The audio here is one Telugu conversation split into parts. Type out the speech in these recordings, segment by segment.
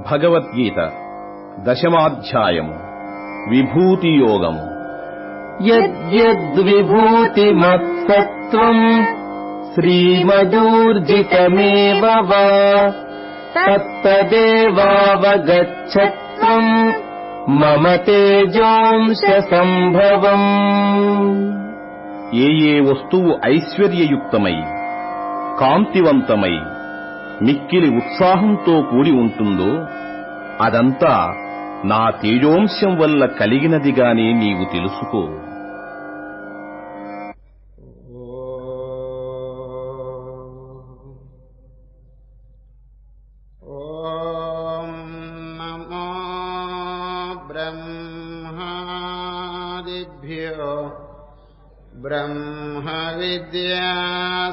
భగవద్గీత 10వ విభూతి యోగము. యద్యద్విభూతిమత్సత్వం శ్రీమదూర్జితమేవ వా తత్తదేవావగచ్చత్వం మమ తేజోంశ సంభవం. ఏ వస్తువు ఐశ్వర్యయుక్తమై కాంతివంతమై మిక్కిలి ఉత్సాహంతో కూడి ఉంటుందో అదంతా నా తేజోంశం వల్ల కలిగినదిగానే నీవు తెలుసుకో. ఓం నమో బ్రహ్మాదిభ్యో బ్రహ్మ విద్యా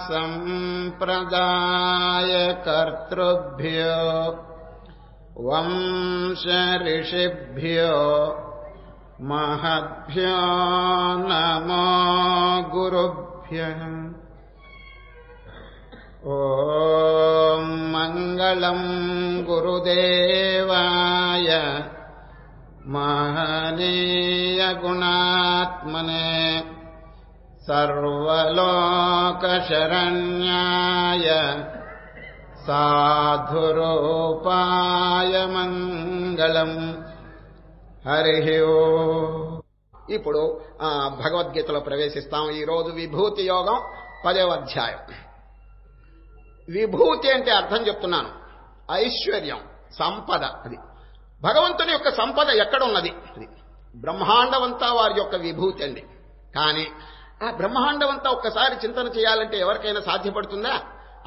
సంప్రదాయ కర్తృభ్యో వంశ ఋషిభ్యో మహద్భ్యో నమో గురుభ్యః. ఓం మంగళం గురుదేవాయ మహనీయ గుణాత్మనే సర్వలోకశరణ్యాయ సాధురూపాయ మంగళం. హరి ఓం. ఇప్పుడు భగవద్గీతలో ప్రవేశిస్తాం. ఈరోజు విభూతి యోగం 10వ అధ్యాయం. విభూతి అంటే అర్థం చెప్తున్నాను, ఐశ్వర్యం, సంపద. అది భగవంతుని యొక్క సంపద ఎక్కడున్నది? అది బ్రహ్మాండమంతా వారి యొక్క విభూతి అండి. కానీ ఆ బ్రహ్మాండమంతా ఒక్కసారి చింతన చేయాలంటే ఎవరికైనా సాధ్యపడుతుందా?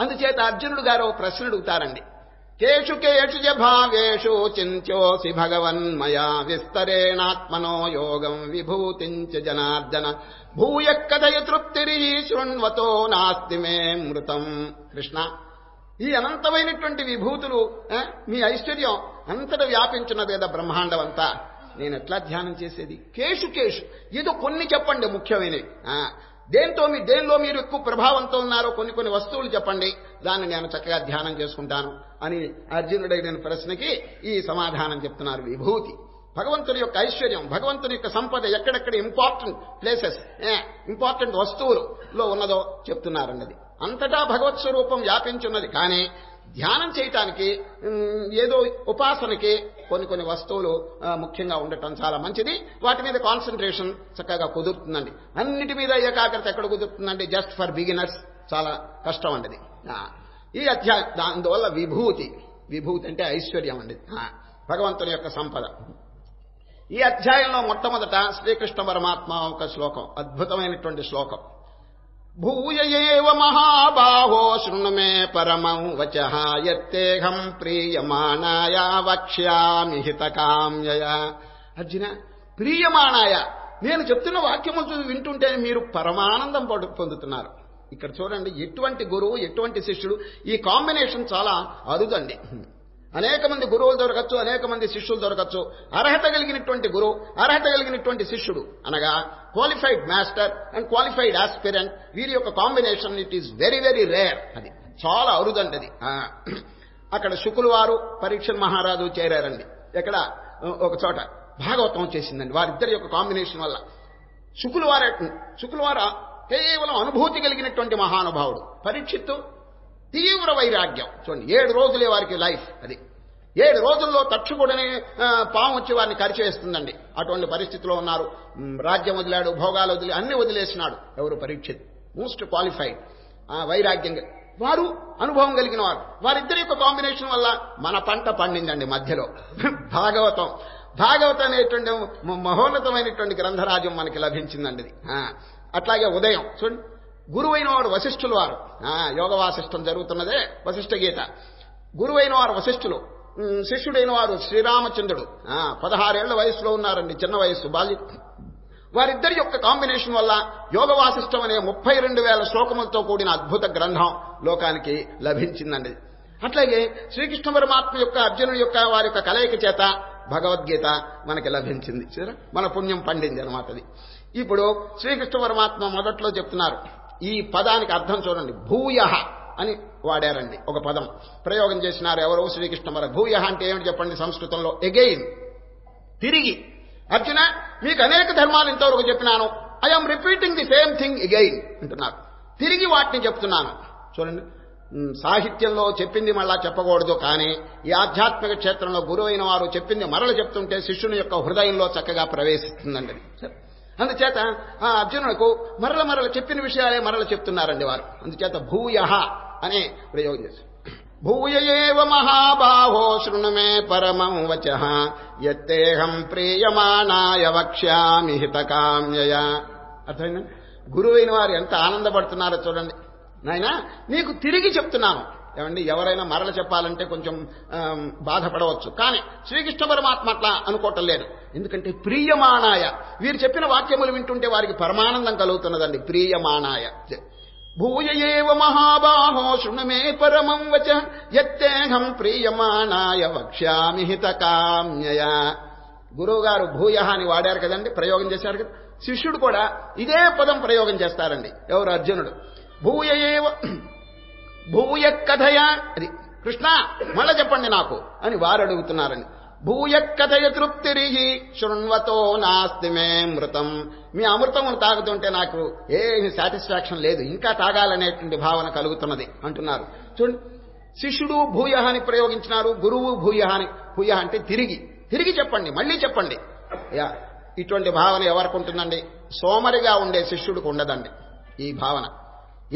అందుచేత అర్జునుడు గారు ప్రశ్న అడుగుతారండి. కేషు కేషు భావేషు చింత్యోసి భగవన్మయా విస్తరేణాత్మనో యోగం విభూతించ జనార్దన భూయ కథయ తృప్తిరి శృణ్వతో నాస్తి మే మృతం. కృష్ణ, ఈ అనంతమైనటువంటి విభూతులు, మీ ఐశ్వర్యం అంతటా వ్యాపించున్నది కదా బ్రహ్మాండం అంతా, నేను ఎట్లా ధ్యానం చేసేది? కేషు కేషు, ఏదో కొన్ని చెప్పండి ముఖ్యమైనవి. దేనిలో మీరు ఎక్కువ ప్రభావంతో ఉన్నారో కొన్ని వస్తువులు చెప్పండి, దాన్ని నేను చక్కగా ధ్యానం చేసుకుంటాను అని అర్జునుడైన ప్రశ్నకి ఈ సమాధానం చెప్తున్నారు. విభూతి భగవంతుని యొక్క ఐశ్వర్యం, భగవంతుని యొక్క సంపద ఎక్కడెక్కడ ఇంపార్టెంట్ ప్లేసెస్, ఇంపార్టెంట్ వస్తువులలో ఉన్నదో చెప్తున్నారన్నది. అంతటా భగవత్ స్వరూపం వ్యాపించున్నది. కానీ ధ్యానం చేయటానికి, ఏదో ఉపాసనకి కొన్ని వస్తువులు ముఖ్యంగా ఉండటం చాలా మంచిది. వాటి మీద కాన్సన్ట్రేషన్ చక్కగా కుదురుతుందండి. అన్నిటి మీద ఏకాగ్రత ఎక్కడ కుదురుతుందండి? జస్ట్ ఫర్ బిగినర్స్ చాలా కష్టం అండి. ఈ అధ్యాయం అందువల్ల విభూతి అంటే ఐశ్వర్యం అండి, భగవంతుని యొక్క సంపద. ఈ అధ్యాయంలో మొట్టమొదట శ్రీకృష్ణ పరమాత్మ ఒక శ్లోకం, అద్భుతమైనటువంటి శ్లోకం. భూయ ఏవ మహాబాహో శృణు మే పరమం వచః యత్తేహం ప్రీయమాణాయ వక్ష్యామి హితకామ్యయ. అర్జున, ప్రియమాణాయ, నేను చెప్తున్న వాక్యములు వింటుంటే మీరు పరమానందం పొందుతున్నారు. ఇక్కడ చూడండి, ఎటువంటి గురువు ఎటువంటి శిష్యుడు, ఈ కాంబినేషన్ చాలా అరుదండి. అనేక మంది గురువులు దొరకచ్చు, అనేక మంది శిష్యులు దొరకచ్చు. అర్హత కలిగినటువంటి గురువు, అర్హత కలిగినటువంటి శిష్యుడు అనగా qualified master and qualified aspirant, వీరి యొక్క combination it is very very rare. అది చాలా అరుదండి. అది అక్కడ శుకులు వారు పరీక్షణ్ మహారాజు చేరారండి. ఎక్కడ? ఒక చోట భాగవతం చేసిందండి వారిద్దరి యొక్క కాంబినేషన్ వల్ల. శుకులు వారు కేవలం అనుభూతి కలిగినటువంటి మహానుభావుడు. పరీక్షిత్తు తీవ్ర వైరాగ్యం. చూడండి, 7 రోజులే వారికి లైఫ్. అది 7 రోజుల్లో తక్షకుడని పాము వచ్చి వారిని కరిచేస్తుందండి. అటువంటి పరిస్థితిలో ఉన్నారు. రాజ్యం వదిలాడు, భోగాలు వదిలి అన్ని వదిలేసినాడు. ఎవరు? పరీక్షిత్. మోస్ట్ క్వాలిఫైడ్, వైరాగ్యం వారు, అనుభవం కలిగిన వారు. వారిద్దరి యొక్క కాంబినేషన్ వల్ల మన పంట పండిందండి మధ్యలో. భాగవతం అనేటువంటి మహోన్నతమైనటువంటి గ్రంథరాజ్యం మనకి లభించిందండి. అట్లాగే ఉదయం చూడండి, గురువైన వారు వశిష్ఠులు వారు. యోగ వాసిష్టం జరుగుతున్నదే వశిష్ఠ గీత. గురువైన వారు వశిష్ఠులు, శిష్యుడైన వారు శ్రీరామచంద్రుడు. 16 ఏళ్ల వయసులో ఉన్నారండి, చిన్న వయస్సు, బాల్యం. వారిద్దరి యొక్క కాంబినేషన్ వల్ల యోగ వాసిష్టం అనే 32,000 శ్లోకములతో కూడిన అద్భుత గ్రంథం లోకానికి లభించిందండి. అట్లాగే శ్రీకృష్ణ పరమాత్మ యొక్క అర్జునుడి యొక్క వారి యొక్క కలయిక చేత భగవద్గీత మనకి లభించింది. మన పుణ్యం పండింది అనమాట. అది ఇప్పుడు శ్రీకృష్ణ పరమాత్మ మొదట్లో చెప్తున్నారు. ఈ పదానికి అర్థం చూడండి, భూయ అని వాడారండి. ఒక పదం ప్రయోగం చేసినారు ఎవరో శ్రీకృష్ణ పరమాత్మ. భూయ అంటే ఏమిటి చెప్పండి సంస్కృతంలో? ఎగైన్, తిరిగి. అర్జున, మీకు అనేక ధర్మాలు ఇంతవరకు చెప్పినాను, I'm repeating the same thing again అంటున్నారు. తిరిగి వాటిని చెప్తున్నాను. చూడండి, సాహిత్యంలో చెప్పింది మళ్ళా చెప్పకూడదు, కానీ ఈ ఆధ్యాత్మిక క్షేత్రంలో గురువు అయిన వారు చెప్పింది మరల చెప్తుంటే శిష్యుని యొక్క హృదయంలో చక్కగా ప్రవేశిస్తుందండి. అందుచేత ఆ అర్జునులకు మరల చెప్పిన విషయాలే మరల చెప్తున్నారండి వారు. అందుచేత భూయ అనే ప్రయోగం చేశారు. భూయ ఏవ మహాబాహో శృణు మే పరమం వచః యత్తేహం ప్రీయమానాయ వక్ష్యామి హితకామ్యయా. అర్థమైందా? గురువైన వారు ఎంత ఆనందపడుతున్నారో చూడండి. నాయనా, నీకు తిరిగి చెప్తున్నాను. ఏమండి, ఎవరైనా మరల చెప్పాలంటే కొంచెం బాధపడవచ్చు, కానీ శ్రీకృష్ణ పరమాత్మ అట్లా అనుకోవటం లేదు. ఎందుకంటే ప్రియమానాయ, వీరు చెప్పిన వాక్యములు వింటుంటే వారికి పరమానందం కలుగుతున్నదండి. ప్రియమానాయ. భూయ ఏవ మహాబాహో శృణు మే పరమం వచః యత్తేహం ప్రియమానాయ వక్ష్యామి హితకామ్యయా. గురువు గారు భూయ అని వాడారు కదండి, ప్రయోగం చేశారు కదా. శిష్యుడు కూడా ఇదే పదం ప్రయోగం చేస్తారండి. ఎవరు? అర్జునుడు. భూయ ఏవ భూయ కథయ, అది కృష్ణ మళ్ళా చెప్పండి నాకు అని వారు అడుగుతున్నారండి. భూయ కథయ తృప్తిరిహి శృణ్వతో నాస్తి మే మృతం. మీ అమృతమును తాగుతుంటే నాకు ఏమి సాటిస్ఫాక్షన్ లేదు, ఇంకా తాగాలనేటువంటి భావన కలుగుతున్నది అంటున్నారు. చూడండి, శిష్యుడు భూయ అని ప్రయోగించినారు, గురువు భూయ అని. భూయ అంటే తిరిగి చెప్పండి, మళ్ళీ చెప్పండి. ఇటువంటి భావన ఎవరికి ఉంటుందండి? సోమరిగా ఉండే శిష్యుడికి ఉండదండి ఈ భావన.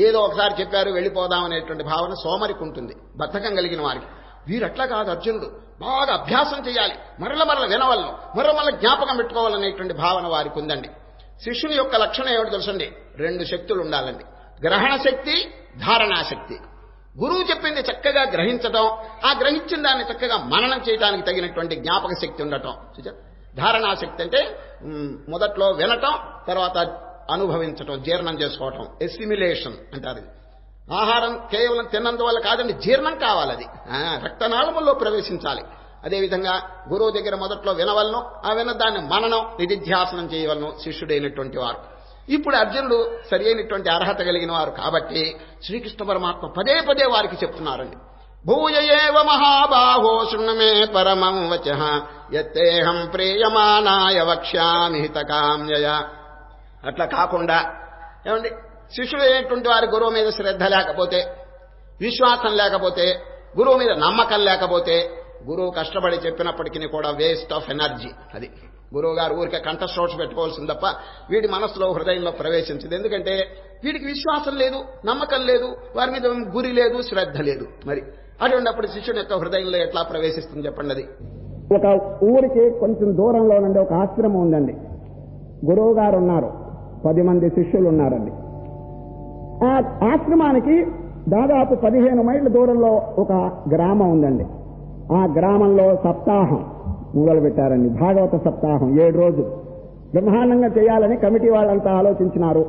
ఏదో ఒకసారి చెప్పారు వెళ్ళిపోదామనేటువంటి భావన సోమరికి ఉంటుంది, బద్ధకం కలిగిన వారికి. వీరట్లా కాదు. అర్జునుడు బాగా అభ్యాసం చేయాలి, మరల వినవలను, మరల జ్ఞాపకం పెట్టుకోవాలనేటువంటి భావన వారికి ఉందండి. శిష్యుని యొక్క లక్షణం ఏమిటి తెలుసండి? 2 శక్తులు ఉండాలండి. గ్రహణ శక్తి, ధారణాశక్తి. గురువు చెప్పింది చక్కగా గ్రహించడం, ఆ గ్రహించిన దాన్ని చక్కగా మననం చేయడానికి తగినటువంటి జ్ఞాపక శక్తి ఉండటం. ధారణాశక్తి అంటే మొదట్లో వినటం, తర్వాత అనుభవించటం, జీర్ణం చేసుకోవటం, ఎసిమిలేషన్ అంటారు. ఆహారం కేవలం తిన్నందువల్ల కాదండి, జీర్ణం కావాలి. అది రక్తనాళముల్లో ప్రవేశించాలి. అదేవిధంగా గురువు దగ్గర మొదట్లో వినవలను, ఆ వినదాన్ని మననం, నిధిధ్యాసనం చేయవలను శిష్యుడైనటువంటి వారు. ఇప్పుడు అర్జునుడు సరి అయినటువంటి అర్హత కలిగిన వారు కాబట్టి శ్రీకృష్ణ పరమాత్మ పదే వారికి చెప్తున్నారండి. భూయ ఏవ మహాబాహో శృణు మే పరమం వచః యత్తేహం ప్రియమానాయ వక్ష్యామి హితకామ్యయా. అట్లా కాకుండా ఏమండి, శిష్యుడు అయినటువంటి వారి గురువు మీద శ్రద్ధ లేకపోతే, విశ్వాసం లేకపోతే, గురువు మీద నమ్మకం లేకపోతే, గురువు కష్టపడి చెప్పినప్పటికీ కూడా వేస్ట్ ఆఫ్ ఎనర్జీ. అది గురువు గారు ఊరికే కంఠశ్రోష పెట్టుకోవాల్సింది తప్ప వీడి మనసులో, హృదయంలో ప్రవేశించింది. ఎందుకంటే వీడికి విశ్వాసం లేదు, నమ్మకం లేదు, వారి మీద గురి లేదు, శ్రద్ధ లేదు. మరి అటువంటిప్పుడు శిష్యుని యొక్క హృదయంలో ఎట్లా ప్రవేశిస్తుంది చెప్పండి? అది ఒక ఊరికి కొంచెం దూరంలో నుండి ఒక ఆశ్రమం ఉందండి. గురువు గారు ఉన్నారు, 10 మంది శిష్యులు ఉన్నారండి. ఆ ఆశ్రమానికి దాదాపు 15 మైళ్ళ దూరంలో ఒక గ్రామం ఉందండి. ఆ గ్రామంలో సప్తాహం మొదలు పెట్టారండి. భాగవత సప్తాహం 7 రోజులు బ్రహ్మాండంగా చేయాలని కమిటీ వాళ్ళంతా ఆలోచించినారు.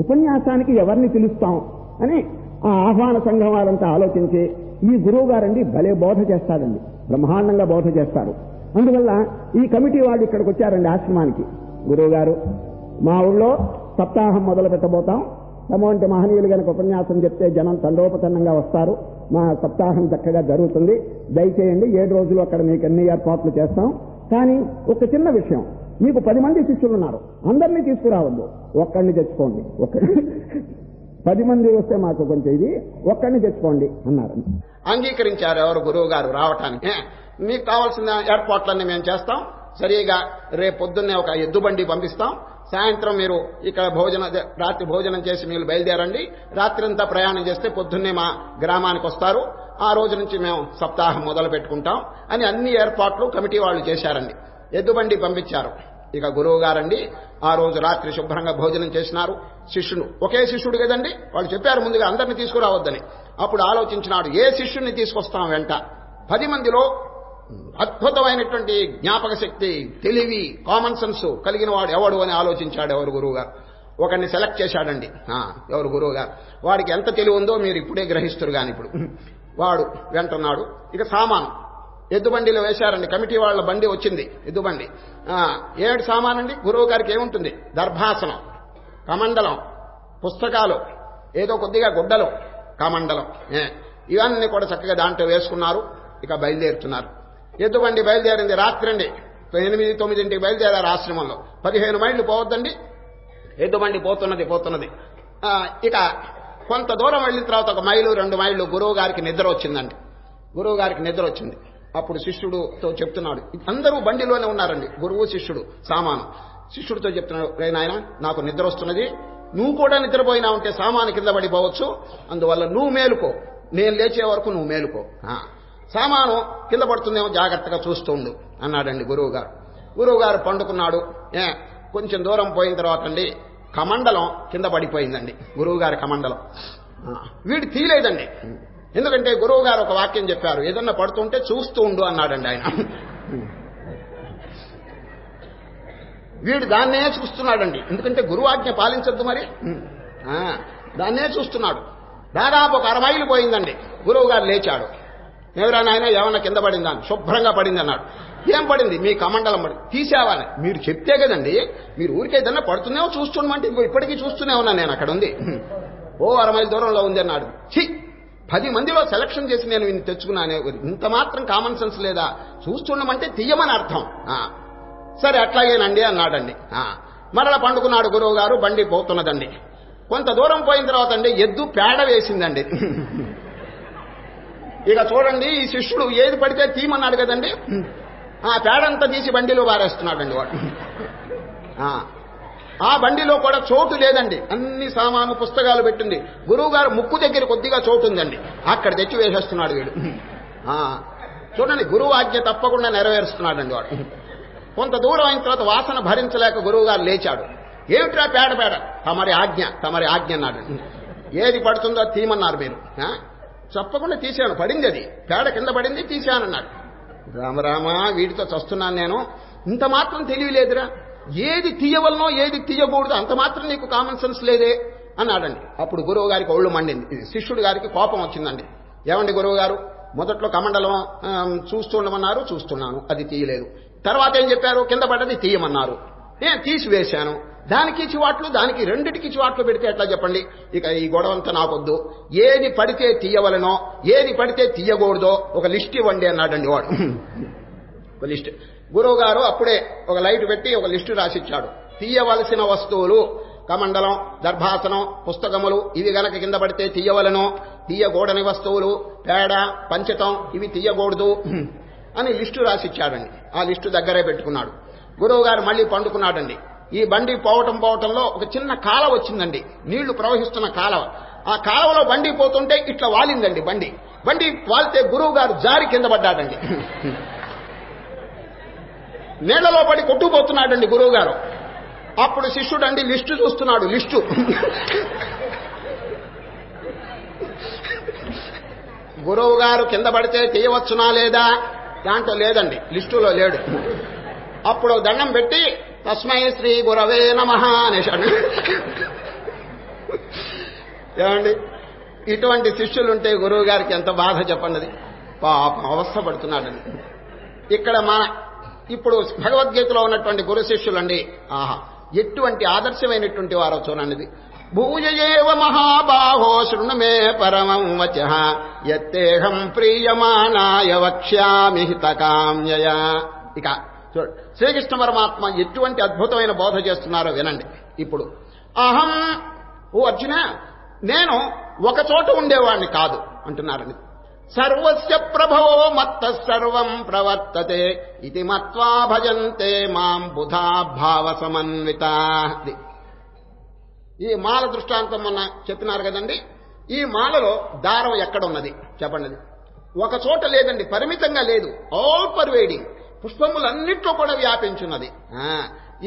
ఉపన్యాసానికి ఎవరిని పిలుస్తాం అని ఆ ఆహ్వాన సంఘం వాళ్ళంతా ఆలోచించి, ఈ గురువు గారండి భలే బోధ చేస్తాడండి, బ్రహ్మాండంగా బోధ చేస్తారు. అందువల్ల ఈ కమిటీ వాళ్ళు ఇక్కడికి వచ్చారండి ఆశ్రమానికి. గురువు గారు, మా ఊళ్ళో సప్తాహం మొదలు పెట్టబోతాం, తమవంటి మహనీయులు కనుక ఉపన్యాసం చెప్తే జనం తండోపతన్నంగా వస్తారు, మా సప్తాహం చక్కగా జరుగుతుంది, దయచేయండి 7 రోజులు అక్కడ మీకు అన్ని ఏర్పాట్లు చేస్తాం. కానీ ఒక చిన్న విషయం, మీకు 10 మంది శిష్యులు ఉన్నారు, అందరినీ తీసుకురావద్దు, ఒక్కడిని తెచ్చుకోండి. 10 మంది వస్తే మాకు కొంచెం ఇది, ఒక్కడిని తెచ్చుకోండి అన్నారు. అంగీకరించారు ఎవరు? గురువు గారు రావటానికి. మీకు కావాల్సిన ఏర్పాట్లన్నీ మేము చేస్తాం, సరిగా రేపు పొద్దున్నే ఒక ఎద్దుబండి పంపిస్తాం, సాయంత్రం మీరు ఇక్కడ రాత్రి భోజనం చేసి మీరు బయలుదేరండి, రాత్రంతా ప్రయాణం చేస్తే పొద్దున్నే మా గ్రామానికి వస్తారు, ఆ రోజు నుంచి మేము సప్తాహం మొదలు పెట్టుకుంటాం అని అన్ని ఏర్పాట్లు కమిటీ వాళ్ళు చేశారండి. ఎద్దుబండి పంపించారు. ఇక గురువు గారండి ఆ రోజు రాత్రి శుభ్రంగా భోజనం చేసినారు. శిష్యుడు, ఒకే శిష్యుడు కదండి, వాళ్ళు చెప్పారు ముందుగా అందరినీ తీసుకురావద్దని. అప్పుడు ఆలోచించినాడు, ఏ శిష్యుడిని తీసుకొస్తాం వెంట? 10 మందిలో అద్భుతమైనటువంటి జ్ఞాపక శక్తి, తెలివి, కామన్ సెన్స్ కలిగిన వాడు ఎవడు అని ఆలోచించాడు ఎవరు? గురువు గారు. ఒకరిని సెలెక్ట్ చేశాడండి. ఎవరు? గురువు గారు. వాడికి ఎంత తెలివి ఉందో మీరు ఇప్పుడే గ్రహిస్తారు. కానీ ఇప్పుడు వాడు వెంటున్నాడు. ఇక సామాను ఎద్దుబండిలో వేశారండి. కమిటీ వాళ్ళ బండి వచ్చింది, ఎద్దుబండి. 7 సామానండి. గురువు గారికి ఏముంటుంది? దర్భాసనం, కమండలం, పుస్తకాలు, ఏదో కొద్దిగా గుడ్డలు, కమండలం ఇవన్నీ కూడా చక్కగా దాంట్లో వేసుకున్నారు. ఇక బయలుదేరుతున్నారు. ఎద్దుబండి బయలుదేరింది. రాత్రండి 8-9 బయలుదేరారు ఆశ్రమంలో. 15 మైళ్ళు పోవద్దండి. ఎద్దుబండి పోతున్నది. ఇక కొంత దూరం వెళ్ళిన తర్వాత 1 మైలు 2 మైళ్ళు గురువు గారికి నిద్ర వచ్చిందండి. గురువు గారికి నిద్ర వచ్చింది. అప్పుడు శిష్యుడితో చెప్తున్నాడు. అందరూ బండిలోనే ఉన్నారండి, గురువు శిష్యుడు సామాను. శిష్యుడితో చెప్తున్నాడు, రే నాయన నాకు నిద్ర వస్తున్నది, నువ్వు కూడా నిద్రపోయినా ఉంటే సామాను కింద పడిపోవచ్చు, అందువల్ల నువ్వు మేలుకో, నేను లేచే వరకు నువ్వు మేలుకో, సామాను కింద పడుతుందేమో జాగ్రత్తగా చూస్తూ ఉండు అన్నాడండి గురువు గారు. గురువు గారు పండుకున్నాడు. కొంచెం దూరం పోయిన తర్వాత అండి కమండలం కింద పడిపోయిందండి. గురువు గారి కమండలం వీడు తీయలేదండి. ఎందుకంటే గురువు గారు ఒక వాక్యం చెప్పారు, ఏదన్నా పడుతుంటే చూస్తూ ఉండు అన్నాడండి ఆయన. వీడు దాన్నే చూస్తున్నాడండి. ఎందుకంటే గురువాజ్ఞ పాలించద్దు మరి, దాన్నే చూస్తున్నాడు. దాదాపు 1 మైలు పోయిందండి. గురువు గారు లేచాడు. ఎవరా నాయన ఏమన్నా కింద పడిందా? శుభ్రంగా పడింది అన్నాడు. ఏం పడింది? మీ కమండలం పడి. తీసావాని మీరు చెప్తే కదండి, మీరు ఊరికే ఏదన్నా పడుతుందేమో చూస్తుండమంటే ఇప్పటికీ చూస్తూనే ఉన్నా నేను, అక్కడ ఉంది, 1 మైలు దూరంలో ఉంది అన్నాడు. 10 మందిలో సెలక్షన్ చేసి నేను ఇన్ని తెచ్చుకున్నానే, ఇంత మాత్రం కామన్ సెన్స్ లేదా? చూస్తుండమంటే తీయమని అర్థం. సరే అట్లాగేనండి అన్నాడండి. మరలా పండుకున్నాడు గురువు గారు. బండి పోతున్నదండి. కొంత దూరం పోయిన తర్వాత అండి ఎద్దు పేడ వేసిందండి. ఇక చూడండి, ఈ శిష్యుడు ఏది పడితే తీయమన్నాడు కదండి, ఆ పేడంతా తీసి బండిలో పారేస్తున్నాడండి వాడు. ఆ బండిలో కూడా చోటు లేదండి, అన్ని సామాను పుస్తకాలు పెట్టింది. గురువు గారు ముక్కు దగ్గర కొద్దిగా చోటు ఉందండి, అక్కడ తెచ్చి వేసేస్తున్నాడు వీడు. చూడండి, గురువు ఆజ్ఞ తప్పకుండా నెరవేరుస్తున్నాడండి వాడు. కొంత దూరం అయిన తర్వాత వాసన భరించలేక గురువు గారు లేచాడు. ఏమిట్రా పేడ? తమరి ఆజ్ఞ అన్నాడు. ఏది పడుతుందో తీయమన్నారు మీరు. చెప్పకుండా తీశాను, పడింది, అది పేడ కింద పడింది, తీశానన్నాడు. రామరామా, వీడితో చస్తున్నాను నేను, ఇంత మాత్రం తెలియలేదురా, ఏది తీయవలనో ఏది తీయకూడదు అంత మాత్రం నీకు కామన్ సెన్స్ లేదే అన్నాడండి. అప్పుడు గురువు గారికి ఒళ్ళు మండింది. శిష్యుడు గారికి కోపం వచ్చిందండి. ఏమండి గురువు గారు, మొదట్లో కమండలం చూస్తుండమన్నారు, చూస్తున్నాను, అది తీయలేదు. తర్వాత ఏం చెప్పారు? కింద పడ్డది తీయమన్నారు, నేను తీసివేశాను. దానికి చివాట్లు, దానికి రెండిటికి చివాట్లు పెడితే ఎట్లా చెప్పండి? ఇక ఈ గొడవంతా నాకొద్దు. ఏది పడితే తీయవలనో ఏది పడితే తీయకూడదో ఒక లిస్ట్ ఇవ్వండి అన్నాడండి వాడు. ఒక లిస్ట్. గురువు గారు అప్పుడే ఒక లైట్ పెట్టి ఒక లిస్టు రాసిచ్చాడు. తీయవలసిన వస్తువులు కమండలం, దర్భాసనం, పుస్తకములు, ఇవి గనక కింద పడితే తీయవలనో, తీయకూడని వస్తువులు పేడ, పంచతం, ఇవి తీయకూడదు అని లిస్టు రాసిచ్చాడండి. ఆ లిస్టు దగ్గరే పెట్టుకున్నాడు. గురువు గారు మళ్ళీ పండుకున్నాడండి. ఈ బండి పోవటంలో ఒక చిన్న కాలవ వచ్చిందండి, నీళ్లు ప్రవహిస్తున్న కాలవ. ఆ కాలవలో బండి పోతుంటే ఇట్లా వాలిందండి. బండి వాలితే గురువు గారు జారి కింద పడ్డాడండి. నీళ్లలో పడి కొట్టుకుపోతున్నాడండి గురువు గారు. అప్పుడు శిష్యుడండి లిస్టు చూస్తున్నాడు. లిస్టు గురువు గారు కింద పడితే తీయవచ్చునా లేదా? దాంట్లో లేదండి, లిస్టులో లేడు. అప్పుడు దండం పెట్టి తస్మై శ్రీ గురవే నమః అనేశాడు. ఏమండి, ఇటువంటి శిష్యులుంటే గురువు గారికి ఎంత బాధ చెప్పండి. పాపం అవస్థ పడుతున్నాడండి. ఇక్కడ ఇప్పుడు భగవద్గీతలో ఉన్నటువంటి గురు శిష్యులండి, ఎటువంటి ఆదర్శమైనటువంటి వారో చూడండి. భూయేవ మహాబాహో శృణు మే పరమం వచః యత్తేహం ప్రీయమానాయ వక్ష్యామి హితకామ్యయా. ఇక చూడండి, శ్రీకృష్ణ పరమాత్మ ఎటువంటి అద్భుతమైన బోధ చేస్తున్నారో వినండి. ఇప్పుడు అహం, ఓ అర్జున, నేను ఒక చోట ఉండేవాడిని కాదు అంటున్నారని. సర్వస్య ప్రభవో మత్త సర్వం ప్రవర్తతే ఇది మత్వా భజంతే మాం బుధా భావ సమన్వితా. ఈ మాల దృష్టాంతం మొన్న చెప్పినారు కదండి. ఈ మాలలో దారం ఎక్కడున్నది చెప్పండి? ఒక చోట లేదండి, పరిమితంగా లేదు, ఆల్ పర్వేడింగ్, పుష్పములన్నిట్లో కూడా వ్యాపించున్నది.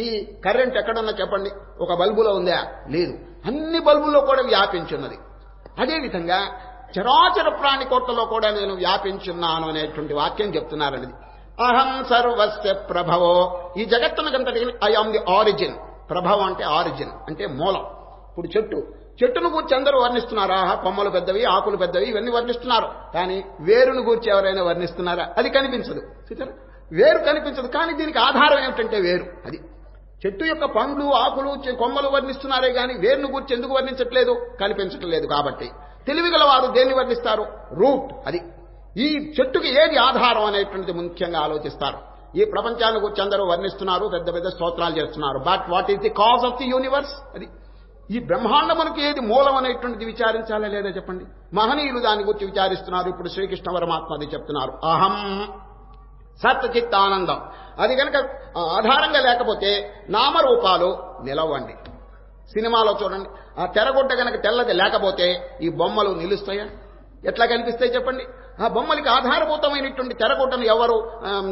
ఈ కరెంట్ ఎక్కడున్నా చెప్పండి? ఒక బల్బులో ఉందా? లేదు, అన్ని బల్బుల్లో కూడా వ్యాపించున్నది. అదేవిధంగా చరాచర ప్రాణి కోట్లలో కూడా నేను వ్యాపించున్నాను అనేటువంటి వాక్యం చెప్తున్నారని. అహం సర్వస్య ప్రభవో, ఈ జగత్తునకంతటి ఐ ఆమ్ ది ఆరిజిన్. ప్రభవం అంటే ఆరిజిన్, అంటే మూలం. ఇప్పుడు చెట్టును గూర్చి అందరూ వర్ణిస్తున్నారా? కొమ్మలు పెద్దవి, ఆకులు పెద్దవి, ఇవన్నీ వర్ణిస్తున్నారు. కానీ వేరును గూర్చి ఎవరైనా వర్ణిస్తున్నారా? అది కనిపించదు. చూసారా, వేరు కనిపించదు. కానీ దీనికి ఆధారం ఏమిటంటే వేరు. అది చెట్టు యొక్క పండ్లు, ఆకులు, కొమ్మలు వర్ణిస్తున్నారే కానీ వేరును గూర్చి ఎందుకు వర్ణించట్లేదు? కనిపించట్లేదు కాబట్టి. తెలివిగల వారు దేన్ని వర్ణిస్తారు? రూట్. అది ఈ చెట్టుకి ఏది ఆధారం అనేటువంటిది ముఖ్యంగా ఆలోచిస్తారు. ఈ ప్రపంచాన్ని గురించి అందరూ వర్ణిస్తున్నారు, పెద్ద పెద్ద స్తోత్రాలు చేస్తున్నారు. But what is the cause of the universe? అది ఈ బ్రహ్మాండమునికి ఏది మూలం అనేటువంటిది విచారించాలా లేదా చెప్పండి. మహనీయులు దాని గురించి విచారిస్తున్నారు. ఇప్పుడు శ్రీకృష్ణ పరమాత్మ అది చెప్తున్నారు. అహం సత్ చిత్ ఆనందం. అది కనుక ఆధారంగా లేకపోతే నామరూపాలు నిలవండి. సినిమాలో చూడండి, ఆ తెరగుడ్డ కనుక తెల్లది లేకపోతే ఈ బొమ్మలు నిలుస్తాయా? ఎట్లా కనిపిస్తాయి చెప్పండి? ఆ బొమ్మలకి ఆధారభూతమైనటువంటి తెరగుడ్డను ఎవరు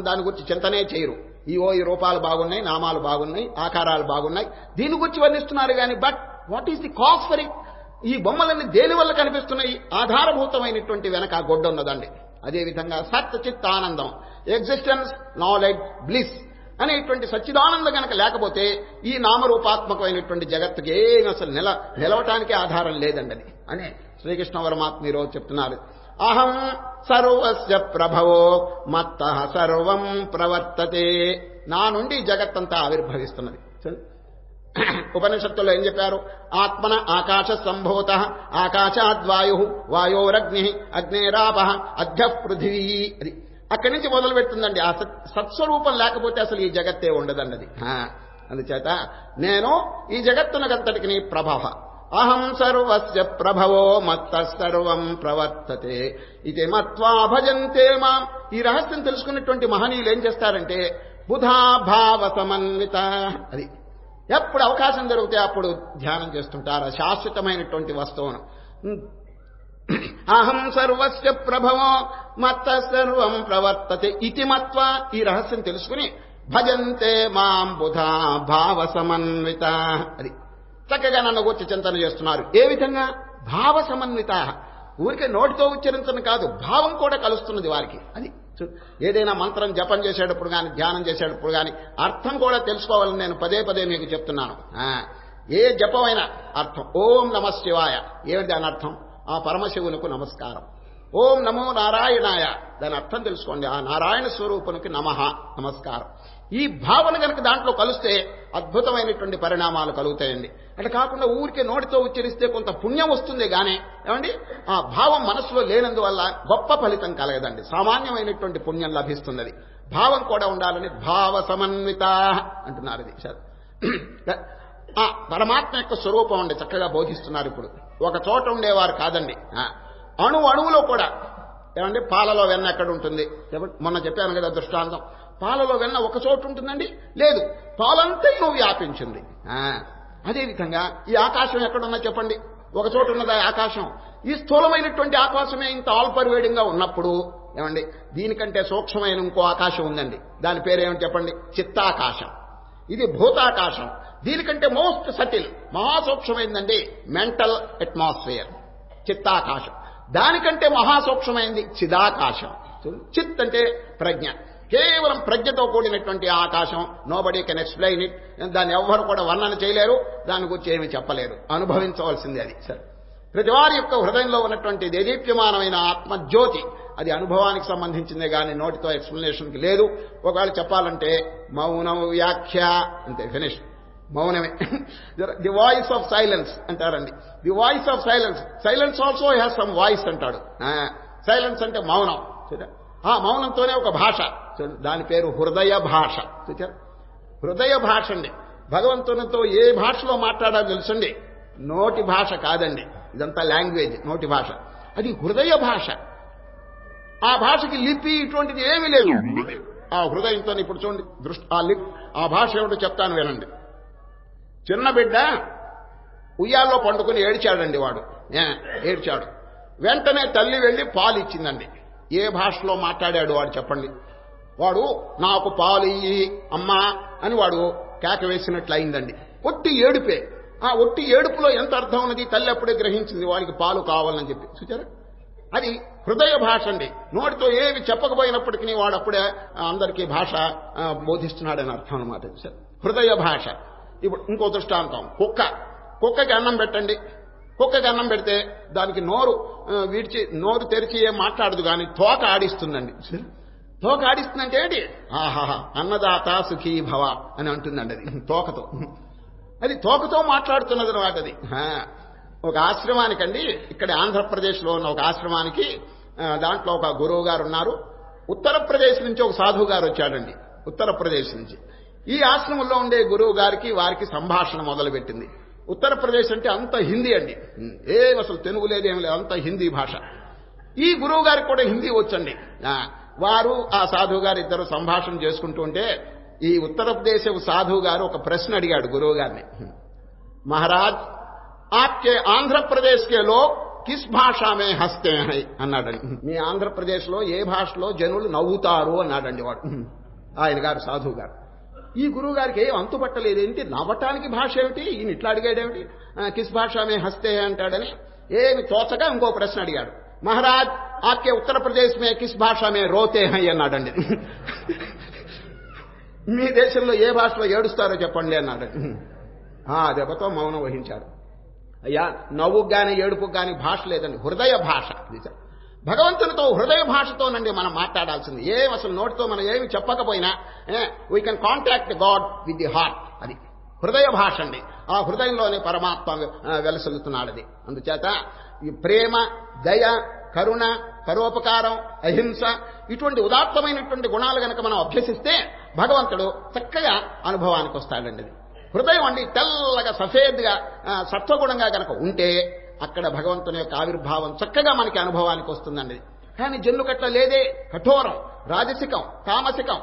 దాని గురించి చింతనే చేయరు. ఈ రూపాలు బాగున్నాయి, నామాలు బాగున్నాయి, ఆకారాలు బాగున్నాయి, దీని గురించి వర్ణిస్తున్నారు కానీ but what is the cause for it? ఈ బొమ్మలన్నీ దేని వల్ల కనిపిస్తున్నాయి? ఆధారభూతమైనటువంటి వెనక ఆ గొడ్డ ఉన్నదండి. అదేవిధంగా సత్ చిత్ ఆనందం, ఎగ్జిస్టెన్స్, నాలెడ్జ్, బ్లిస్ అనేటువంటి సచ్చిదానందం కనుక లేకపోతే ఈ నామరూపాత్మకమైనటువంటి జగత్తుకి ఏమి అసలు నిలవటానికి ఆధారం లేదండి. అది అని శ్రీకృష్ణ పరమాత్మ ఈరోజు చెప్తున్నారు. అహం సర్వస్య ప్రభవో మత్తః సర్వం ప్రవర్తతే. నా నుండి జగత్తంతా ఆవిర్భవిస్తున్నది. ఉపనిషత్తుల్లో ఏం చెప్పారు? ఆత్మన ఆకాశ సంభూత, ఆకాశాద్వాయు, వాయోరగ్ని, అగ్నేరాప, అద్యః పృథివీ. అది అక్కడి నుంచి మొదలు పెడుతుందండి. ఆ సత్స్వరూపం లేకపోతే అసలు ఈ జగత్తే ఉండదన్నది. అందుచేత నేను ఈ జగత్తునకంతటికి ప్రభవ. అహం సర్వస్య ప్రభవో మత్తః సర్వం ప్రవర్తతే ఇది మత్వా భజంతే మాం. ఈ రహస్యం తెలుసుకున్నటువంటి మహనీయులు ఏం చేస్తారంటే బుధా భావ సమన్విత. అది ఎప్పుడు అవకాశం దొరికితే అప్పుడు ధ్యానం చేస్తుంటారు ఆ శాశ్వతమైనటువంటి వస్తువును. అహం సర్వస్య ప్రభవో మత్తః సర్వం ప్రవర్తతే ఇతి మత్వా. ఈ రహస్యం తెలుసుకుని భజంతే మాం బుధా భావ సమన్విత. అది చక్కగా నన్ను గురించి చింతన చేస్తున్నారు. ఏ విధంగా? భావ సమన్విత. ఊరికే నోటితో ఉచ్చరించడం కాదు, భావం కూడా కలుస్తున్నది వారికి. అది ఏదైనా మంత్రం జపం చేసేటప్పుడు కానీ ధ్యానం చేసేటప్పుడు కానీ అర్థం కూడా తెలుసుకోవాలని నేను పదే పదే మీకు చెప్తున్నాను. ఏ జపమైనా అర్థం ఓం నమ శివాయ. ఏమిటి దాని అర్థం? ఆ పరమశివునికి నమస్కారం. ఓం నమో నారాయణాయ, దాని అర్థం తెలుసుకోండి. ఆ నారాయణ స్వరూపునికి నమః, నమస్కారం. ఈ భావన కనుక దాంట్లో కలిస్తే అద్భుతమైనటువంటి పరిణామాలు కలుగుతాయండి. అట్లా కాకుండా ఊరికే నోటితో ఉచ్చరిస్తే కొంత పుణ్యం వస్తుంది కానీ ఏమండి ఆ భావం మనసులో లేనందువల్ల గొప్ప ఫలితం కలగదండి. సామాన్యమైనటువంటి పుణ్యం లభిస్తుంది. అది భావం కూడా ఉండాలని భావ సమన్విత అంటున్నారు. ఇది ఆ పరమాత్మ యొక్క స్వరూపం ఉండి చక్కగా బోధిస్తున్నారు. ఇప్పుడు ఒక చోట ఉండేవారు కాదండి, అణువులో కూడా. ఏమండి పాలలో వెన్న ఎక్కడ ఉంటుంది? మొన్న చెప్పాను కదా దృష్టాంతం. పాలలో వెన్న ఒక చోటు ఉంటుందండి? లేదు, పాలంతా నువ్వు వ్యాపించింది. అదేవిధంగా ఈ ఆకాశం ఎక్కడున్నా చెప్పండి? ఒక చోటు ఉన్నదా ఆకాశం? ఈ స్థూలమైనటువంటి ఆకాశమే ఇంత ఆల్పర్వేడింగ్గా ఉన్నప్పుడు ఏమండి దీనికంటే సూక్ష్మమైన ఇంకో ఆకాశం ఉందండి. దాని పేరేమిటి చెప్పండి? చిత్తాకాశం. ఇది భూతాకాశం. దీనికంటే మోస్ట్ సటిల్ మహాసూక్ష్మమైందండి మెంటల్ అట్మాస్ఫియర్, చిత్తాకాశం. దానికంటే మహాసూక్ష్మమైంది చిదాకాశం. చిత్ అంటే ప్రజ్ఞ. కేవలం ప్రజ్ఞతో కూడినటువంటి ఆకాశం. Nobody can explain it. దాన్ని ఎవ్వరు కూడా వర్ణన చేయలేరు, దాని గురించి ఏమీ చెప్పలేరు, అనుభవించవలసిందే. అది సరే. ప్రతి వారి యొక్క హృదయంలో ఉన్నటువంటి దేదీప్యమానమైన ఆత్మజ్యోతి అది అనుభవానికి సంబంధించిందే కానీ నోటితో ఎక్స్ప్లెనేషన్కి లేదు. ఒకవేళ చెప్పాలంటే మౌనం వ్యాఖ్య అంతే, ఫినిష్. మౌనమే. ది వాయిస్ ఆఫ్ సైలెన్స్ అంటారండి. The voice of silence. Silence also has some voice అంటాడు. సైలెన్స్ అంటే మౌనం. ఆ మౌనంతోనే ఒక భాష, దాని పేరు హృదయ భాష. చూచారు? హృదయ భాష అండి. భగవంతునితో ఏ భాషలో మాట్లాడాలో తెలుసండి, నోటి భాష కాదండి. ఇదంతా లాంగ్వేజ్, నోటి భాష. అది హృదయ భాష. ఆ భాషకి లిపి ఇటువంటిది ఏమీ లేదు. ఆ హృదయంతో ఇప్పుడు చూడండి ఆ భాష ఏమిటో చెప్తాను వినండి. చిన్న బిడ్డ ఉయ్యాల్లో పండుకుని ఏడ్చాడండి. వాడు ఏడ్చాడు. వెంటనే తల్లి వెళ్ళి పాలు ఇచ్చిందండి. ఏ భాషలో మాట్లాడాడు వాడు చెప్పండి? వాడు నాకు పాలు ఇయ్యి అమ్మా అని వాడు కేక వేసినట్లు అయిందండి. ఒట్టి ఏడుపే. ఆ ఒట్టి ఏడుపులో ఎంత అర్థం ఉన్నది తల్లి అప్పుడే గ్రహించింది వాడికి పాలు కావాలని చెప్పి. చూచారా? అది హృదయ భాష అండి. నోటితో ఏవి చెప్పకపోయినప్పటికీ వాడు అప్పుడే అందరికీ భాష బోధిస్తున్నాడని అర్థం అనమాట. హృదయ భాష. ఇప్పుడు ఇంకో దృష్టాంతం. కుక్కకి అన్నం పెట్టండి. కుక్కకి అన్నం పెడితే దానికి నోరు తెరిచి ఏం మాట్లాడదు కానీ తోక ఆడిస్తుందండి. తోక ఆడిస్తుందంటే ఏంటి? ఆహాహా అన్నదాత సుఖీ భవ అని అంటుందండి. అది తోకతో. అది తోకతో మాట్లాడుతున్నది అనమాట. అది ఒక ఆశ్రమానికండి, ఇక్కడ ఆంధ్రప్రదేశ్లో ఉన్న ఒక ఆశ్రమానికి దాంట్లో ఒక గురువు గారు ఉన్నారు. ఉత్తరప్రదేశ్ నుంచి ఒక సాధువు గారు వచ్చాడండి, ఉత్తరప్రదేశ్ నుంచి. ఈ ఆశ్రమంలో ఉండే గురువు గారికి వారికి సంభాషణ మొదలుపెట్టింది. ఉత్తరప్రదేశ్ అంటే అంత హిందీ అండి, అసలు తెలుగు లేదేం లేదు, అంత హిందీ భాష. ఈ గురువు గారికి కూడా హిందీ వచ్చండి. వారు ఆ సాధువు గారు ఇద్దరు సంభాషణ చేసుకుంటూ ఉంటే ఈ ఉత్తరప్రదేశ్ సాధువు గారు ఒక ప్రశ్న అడిగాడు గురువు గారిని. మహారాజ్, ఆప్కే ఆంధ్రప్రదేశ్ కే లోగ్ కిస్ భాషా మే హస్తే హై అన్నాడండి. మీ ఆంధ్రప్రదేశ్ లో ఏ భాషలో జనులు నవ్వుతారు అన్నాడండి వాడు, ఆయన గారు సాధువు గారు. ఈ గురువు గారికి ఏం అంతుపట్టలేదు, ఏంటి నవ్వటానికి భాష ఏమిటి, ఈయన ఇట్లా అడిగాడేమిటి, కిస్ భాషా మే హస్తే అంటాడని ఏమి తోచగా ఇంకో ప్రశ్న అడిగాడు. మహారాజ్, ఆప్కే ఉత్తరప్రదేశ్ మే కిస్ భాషా మే రోతే హై అన్నాడండి. మీ దేశంలో ఏ భాషలో ఏడుస్తారో చెప్పండి అన్నాడండి. ఆ దెబ్బతో మౌనం వహించారు. అయ్యా, నవ్వుకు గాని ఏడుపుకు గాని భాష లేదండి, హృదయ భాష. భగవంతునితో హృదయ భాషతోనండి మనం మాట్లాడాల్సింది. అసలు నోటితో మనం ఏమి చెప్పకపోయినా we can contact God with the heart. అది హృదయ భాష అండి. ఆ హృదయంలోనే పరమాత్మ వెలసిల్లుతున్నాడు. అది అందుచేత ఈ ప్రేమ, దయ, కరుణ, పరోపకారం, అహింస ఇటువంటి ఉదాత్తమైనటువంటి గుణాలు గనక మనం అభ్యసిస్తే భగవంతుడు చక్కగా అనుభవానికి వస్తాడండి. అది హృదయం అండి తెల్లగా సఫేద్గా సత్వగుణంగా గనక ఉంటే అక్కడ భగవంతుని యొక్క ఆవిర్భావం చక్కగా మనకి అనుభవానికి వస్తుందండి. కానీ జన్నుకట్ల లేదే, కఠోరం, రాజసికం, తామసికం,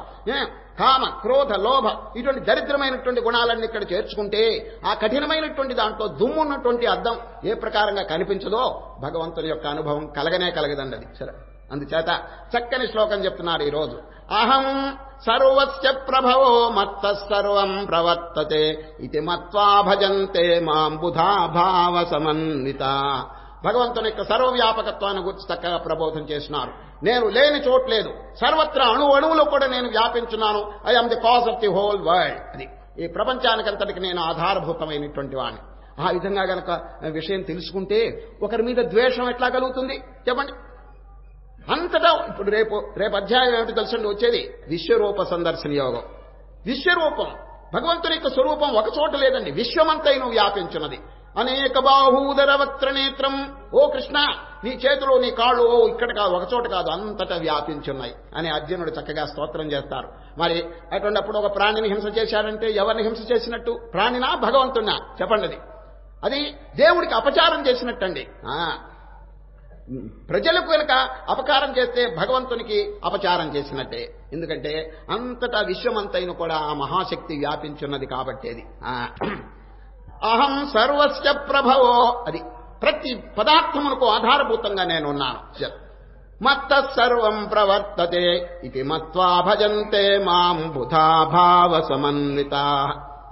కామ, క్రోధ, లోభ ఇటువంటి దరిద్రమైనటువంటి గుణాలన్నీ ఇక్కడ చేర్చుకుంటే ఆ కఠినమైనటువంటి దాంట్లో దుమ్మున్నటువంటి అద్దం ఏ ప్రకారంగా కనిపించదో భగవంతుని యొక్క అనుభవం కలగనే కలగదండి. అది సరే, అందుచేత చక్కని శ్లోకం చెప్తున్నారు ఈరోజు. అహం సర్వస్య ప్రభవో మత్త సర్వం ప్రవర్తతే ఇది మత్వా భజంతే మాం బుధా భావ సమన్విత. భగవంతుని యొక్క సర్వవ్యాపకత్వాన్ని గురించి చక్కగా ప్రబోధం చేస్తున్నారు. నేను లేని చోట్లేదు, సర్వత్రా అణువులో కూడా నేను వ్యాపించున్నాను. I'm the cause of the whole world. అది ఈ ప్రపంచానికంతటికి నేను ఆధారభూతమైనటువంటి వాడిని. ఆ విధంగా గనక విషయం తెలుసుకుంటే ఒకరి మీద ద్వేషం ఎట్లా కలుగుతుంది చెప్పండి. అంతటా ఇప్పుడు రేపు అధ్యాయం ఏమిటి తెలుసండి వచ్చేది? విశ్వరూప సందర్శన యోగం. విశ్వరూపం భగవంతుని యొక్క స్వరూపం ఒక చోట లేదండి, విశ్వమంతైను వ్యాపించున్నది. అనేక బాహూదరవత్ర నేత్రం. ఓ కృష్ణ, నీ చేతులు నీ కాళ్ళు ఇక్కడ కాదు, ఒక చోట కాదు, అంతటా వ్యాపించున్నాయి అని అర్జునుడు చక్కగా స్తోత్రం చేస్తారు. మరి అటువంటిప్పుడు ఒక ప్రాణిని హింస చేశాడంటే ఎవరిని హింస చేసినట్టు? ప్రాణినా భగవంతున్నా చెప్పండి. అది దేవుడికి అపచారం చేసినట్టండి. ప్రజలకు కనుక అపకారం చేస్తే భగవంతునికి అపచారం చేసినట్టే. ఎందుకంటే అంతటా విశ్వమంతైన కూడా ఆ మహాశక్తి వ్యాపించున్నది కాబట్టి. అది అహం సర్వస్య ప్రభవో. అది ప్రతి పదార్థమునకు ఆధారభూతంగా నేనున్నాను. మత్త సర్వం ప్రవర్తతే ఇది మత్వా భజంతే మాం బుధా భావ సమన్విత.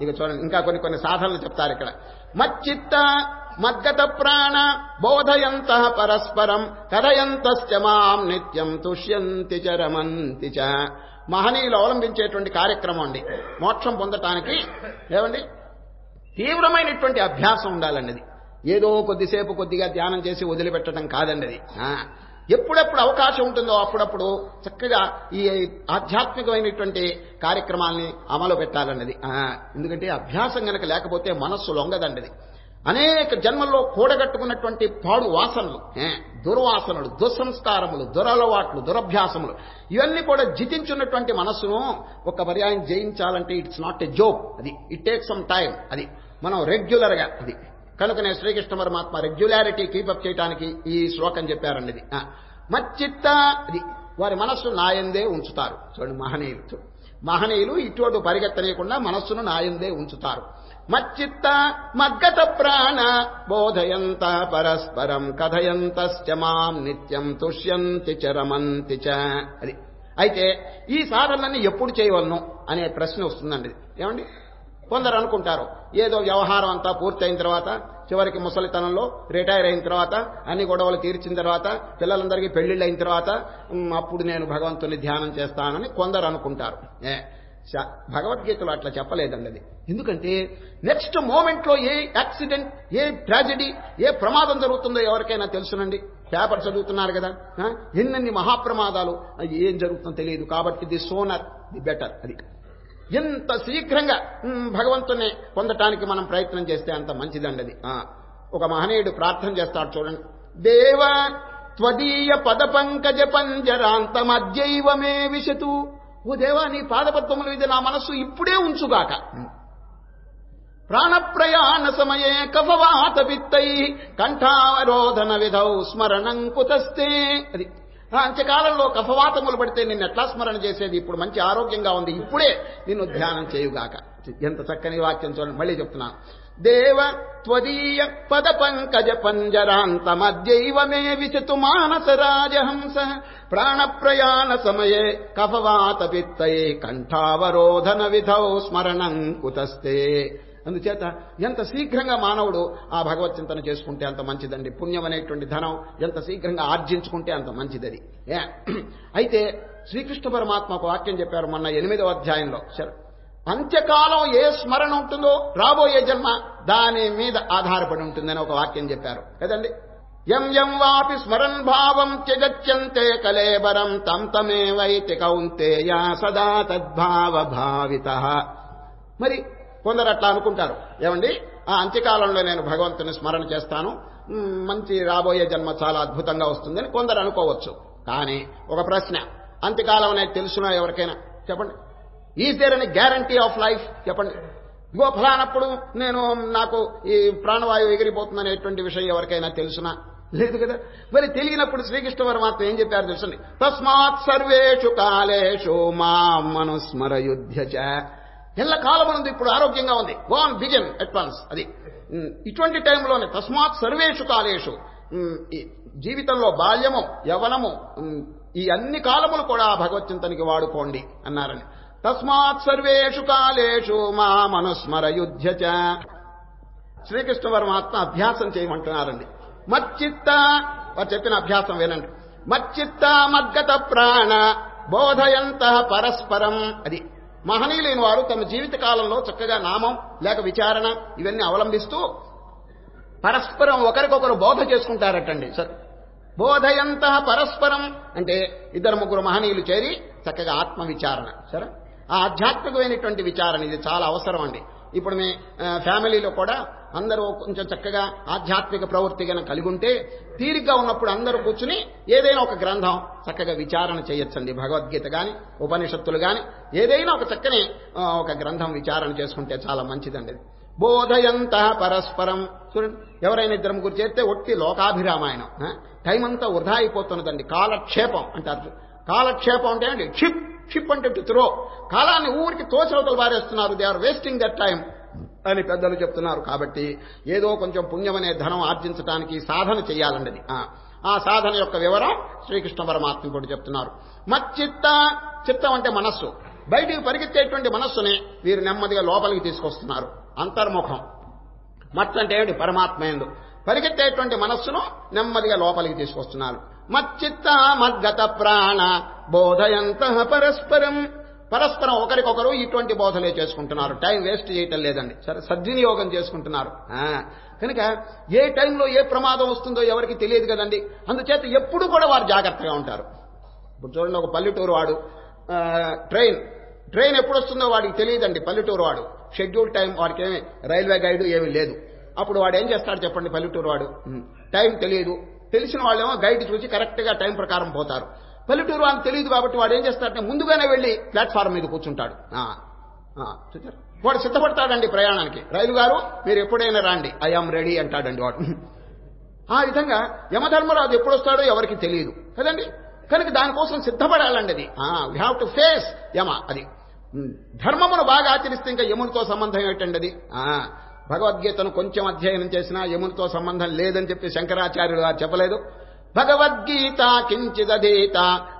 ఇక చూడండి, ఇంకా కొన్ని సాధనలు చెప్తారు ఇక్కడ. మచ్చిత్త మద్గత ప్రాణ బోధయంత పరస్పరం కథయంతశ్చ మాం నిత్యం తుష్యంతి చ రమంతి చ. మహనీయులు అవలంబించేటువంటి కార్యక్రమం అండి. మోక్షం పొందటానికి ఏమండి తీవ్రమైనటువంటి అభ్యాసం ఉండాలండి. అది ఏదో కొద్దిసేపు కొద్దిగా ధ్యానం చేసి వదిలిపెట్టడం కాదండి. అది ఎప్పుడెప్పుడు అవకాశం ఉంటుందో అప్పుడప్పుడు చక్కగా ఈ ఆధ్యాత్మికమైనటువంటి కార్యక్రమాల్ని అమలు పెట్టాలన్నది. ఎందుకంటే అభ్యాసం గనక లేకపోతే మనస్సు లొంగదండి. అనేక జన్మల్లో కూడగట్టుకున్నటువంటి పాడు వాసనలు, దుర్వాసనలు, దుస్సంస్కారములు, దురలవాట్లు, దురభ్యాసములు ఇవన్నీ కూడా జితించున్నటువంటి మనస్సును ఒక పర్యాయం జయించాలంటే ఇట్స్ నాట్ ఎ జోక్. అది ఇట్ టేక్ సమ్ టైం. అది మనం రెగ్యులర్గా అది కనుకనే శ్రీకృష్ణ పరమాత్మ రెగ్యులారిటీ కీపప్ చేయడానికి ఈ శ్లోకం చెప్పారండి. ఇది మచ్చిత్త. అది వారి మనస్సు నాయందే ఉంచుతారు. చూడండి, మహనీయులు ఇటువంటి పరిగెత్తనీయకుండా మనస్సును నాయందే ఉంచుతారు. మచ్చిత్త మద్గత ప్రాణ బోధయంత పరస్పరం కథయంతశ్చ మాం నిత్యం తుష్యంతి చ రమంతి చ. అది అయితే ఈ సాధనలన్నీ ఎప్పుడు చేయవలను అనే ప్రశ్న వస్తుందండి. ఏమండి, కొందరు అనుకుంటారు ఏదో వ్యవహారం అంతా పూర్తయిన తర్వాత, చివరికి ముసలితనంలో రిటైర్ అయిన తర్వాత, అన్ని గొడవలు తీర్చిన తర్వాత, పిల్లలందరికీ పెళ్లిళ్ళు అయిన తర్వాత అప్పుడు నేను భగవంతుని ధ్యానం చేస్తానని కొందరు అనుకుంటారు. భగవద్గీతలో అట్లా చెప్పలేదండి. అది ఎందుకంటే నెక్స్ట్ మూమెంట్లో ఏ యాక్సిడెంట్, ఏ ట్రాజెడీ, ఏ ప్రమాదం జరుగుతుందో ఎవరికైనా తెలుసునండి. పేపర్ చదువుతున్నారు కదా, ఎన్నెన్ని మహాప్రమాదాలు, ఏం జరుగుతుందో తెలియదు. కాబట్టి ది సోనర్ ది బెటర్. అది ఎంత శీఘ్రంగా భగవంతుని పొందటానికి మనం ప్రయత్నం చేస్తే అంత మంచిదండి. అది ఒక మహనీయుడు ప్రార్థన చేస్తాడు చూడండి. దేవ త్వదీయ పద పంకజ పంజరాంతమద్యైవ మే విశతు. ఓ దేవా, నీ పాదపద్మముల మీద నా మనస్సు ఇప్పుడే ఉంచుగాక. ప్రాణప్రయాణ సమయే కఫవాత విత్తై కంఠావరోధన విధౌ స్మరణం కుతస్తే. అది అంత్యకాలంలో కఫవాతములు పడితే నిన్ను ఎట్లా స్మరణ చేసేది? ఇప్పుడు మంచి ఆరోగ్యంగా ఉంది, ఇప్పుడే నిన్ను ధ్యానం చేయుగాక. ఎంత చక్కని వాక్యం చూడండి. మళ్ళీ చెప్తున్నాను. దేవ త్వదీయ పద పంకజ పంజరాంతమద్యైవ మే విశతు మానస రాజహంస ప్రాణప్రయాణ సమయే కఫవాత విత్తై కంఠావరోధన విధౌ స్మరణం కుతస్తే. అందుచేత ఎంత శీఘ్రంగా మానవుడు ఆ భగవత్ చింతన చేసుకుంటే అంత మంచిదండి. పుణ్యం అనేటువంటి ధనం ఎంత శీఘ్రంగా ఆర్జించుకుంటే అంత మంచిది. అయితే శ్రీకృష్ణ పరమాత్మ ఒక వాక్యం చెప్పారు మొన్న 8వ అధ్యాయంలో. అంత్యకాలం ఏ స్మరణ ఉంటుందో రాబోయే జన్మ దాని మీద ఆధారపడి ఉంటుందని ఒక వాక్యం చెప్పారు కదండి. యం వాపి స్మరన్ భావం త్యగత్యంతే కలేబరం తం తమేవైతి కౌంతేయ సదా తద్భావ భావితః. మరి కొందరు అట్లా అనుకుంటారు, ఏమండి ఆ అంత్యకాలంలో నేను భగవంతుని స్మరణ చేస్తాను, మంచి రాబోయే జన్మ చాలా అద్భుతంగా వస్తుందని కొందరు అనుకోవచ్చు. కానీ ఒక ప్రశ్న, అంత్యకాలం అనేది తెలుసునా ఎవరికైనా? చెప్పండి. Is there any guarantee of life? చెప్పండి. ఇగో ఫలానప్పుడు నాకు ఈ ప్రాణవాయువు ఎగిరిపోతుందనేటువంటి విషయం ఎవరికైనా తెలుసునా? లేదు కదా. మరి తెలియనప్పుడు శ్రీకృష్ణ పరమాత్మ ఏం చెప్పారు తెలుసండి. తస్మాత్ సర్వేషు కాలేషు మాం మనుస్మరయుధ్య చ. ఎల్ల కాలమునందు ఇప్పుడు ఆరోగ్యంగా ఉంది, go on begin at once. అది ఇటువంటి టైంలోనే తస్మాత్ సర్వేషు కాలేషు, జీవితంలో బాల్యము యవనము ఈ అన్ని కాలములు కూడా భగవచ్చింతనికి వాడుకోండి అన్నారని. తస్మాత్ సర్వేషు కాలేషు మా మనుస్మరయుధ్య చ. శ్రీకృష్ణ పరమాత్మ అభ్యాసం చేయమంటున్నారండి. మచ్చిత్త, వారు చెప్పిన అభ్యాసం వినండి. మచ్చిత్త మద్గత ప్రాణ బోధయంత పరస్పరం. అది మహనీయులైన వారు తమ జీవిత కాలంలో చక్కగా నామం లేక విచారణ ఇవన్నీ అవలంబిస్తూ పరస్పరం ఒకరికొకరు బోధ చేసుకుంటారటండి. సరే, బోధయంత పరస్పరం అంటే 2-3 మహనీయులు చేరి చక్కగా ఆత్మ విచారణ. సరే, ఆ ఆధ్యాత్మికమైనటువంటి విచారణ ఇది చాలా అవసరం అండి. ఇప్పుడు మీ ఫ్యామిలీలో కూడా అందరూ కొంచెం చక్కగా ఆధ్యాత్మిక ప్రవృత్తి కనుక కలిగి ఉంటే తీరిగ్గా ఉన్నప్పుడు అందరూ కూర్చుని ఏదైనా ఒక గ్రంథం చక్కగా విచారణ చేయొచ్చండి. భగవద్గీత గాని ఉపనిషత్తులు గాని ఏదైనా ఒక చక్కని ఒక గ్రంథం విచారణ చేసుకుంటే చాలా మంచిదండి. బోధయంత పరస్పరం. చూడండి, ఎవరైనా 2-3 చేస్తే ఒట్టి లోకాభిరామాయణం, టైం అంతా వృధా అయిపోతున్నదండి. కాలక్షేపం అంటారు. కాలక్షేపం అంటే అండి క్షిప్ క్షిప్ అంటే త్రో, కాలాన్ని ఊరికి తోచవతలు బారేస్తున్నారు. They are wasting that time అని పెద్దలు చెప్తున్నారు. కాబట్టి ఏదో కొంచెం పుణ్యం అనే ధనం ఆర్జించడానికి సాధన చేయాలండి. ఆ సాధన యొక్క వివరం శ్రీకృష్ణ పరమాత్మ కూడా చెప్తున్నారు. మచ్చిత్త, చిత్తం అంటే మనస్సు, బయటికి పరిగెత్తేటువంటి మనస్సుని వీరు నెమ్మదిగా లోపలికి తీసుకొస్తున్నారు. అంతర్ముఖం. మత్ అంటే ఏంటి? పరమాత్మ యందు పరిగెత్తేటువంటి మనస్సును నెమ్మదిగా లోపలికి తీసుకొస్తున్నారు. మచ్చిత్త మద్గత ప్రాణ బోధయంత పరస్పరం. పరస్పరం ఒకరికొకరు ఇటువంటి బోధలే చేసుకుంటున్నారు. టైం వేస్ట్ చేయటం లేదండి. సరే, సద్వినియోగం చేసుకుంటున్నారు. కనుక ఏ టైంలో ఏ ప్రమాదం వస్తుందో ఎవరికి తెలియదు కదండి. అందుచేత ఎప్పుడు కూడా వారు జాగ్రత్తగా ఉంటారు. ఇప్పుడు చూడండి, ఒక పల్లెటూరు వాడు ట్రైన్ ఎప్పుడు వస్తుందో వాడికి తెలియదండి. పల్లెటూరు వాడు షెడ్యూల్ టైం, వాడికి ఏమి రైల్వే గైడ్ ఏమీ లేదు. అప్పుడు వాడు ఏం చేస్తాడు చెప్పండి? పల్లెటూరు వాడు టైం తెలియదు, తెలిసిన వాళ్ళేమో గైడ్ చూసి కరెక్ట్ గా టైం ప్రకారం పోతారు. పల్లెటూరు వాళ్ళకి తెలియదు కాబట్టి వాడు ఏం చేస్తాడంటే ముందుగానే వెళ్లి ప్లాట్ఫారం మీద కూర్చుంటాడు. వాడు సిద్ధపడతాడండి ప్రయాణానికి. రైలు గారు మీరు ఎప్పుడైనా రాండి, ఐఆమ్ రెడీ అంటాడండి వాడు. ఆ విధంగా యమధర్మరాజు ఎప్పుడు వస్తాడో ఎవరికి తెలియదు కదండి. కనుక దానికోసం సిద్ధపడాలండి. అది వీ హ్యావ్ టు ఫేస్ యమ. అది ధర్మమును బాగా ఆచరిస్తే ఇంకా యమునితో సంబంధం ఏమిటండి? అది భగవద్గీతను కొంచెం అధ్యయనం చేసినా యమునితో సంబంధం లేదని చెప్పి శంకరాచార్యులు గారు చెప్పలేదు. భగవద్గీత కించిదధీత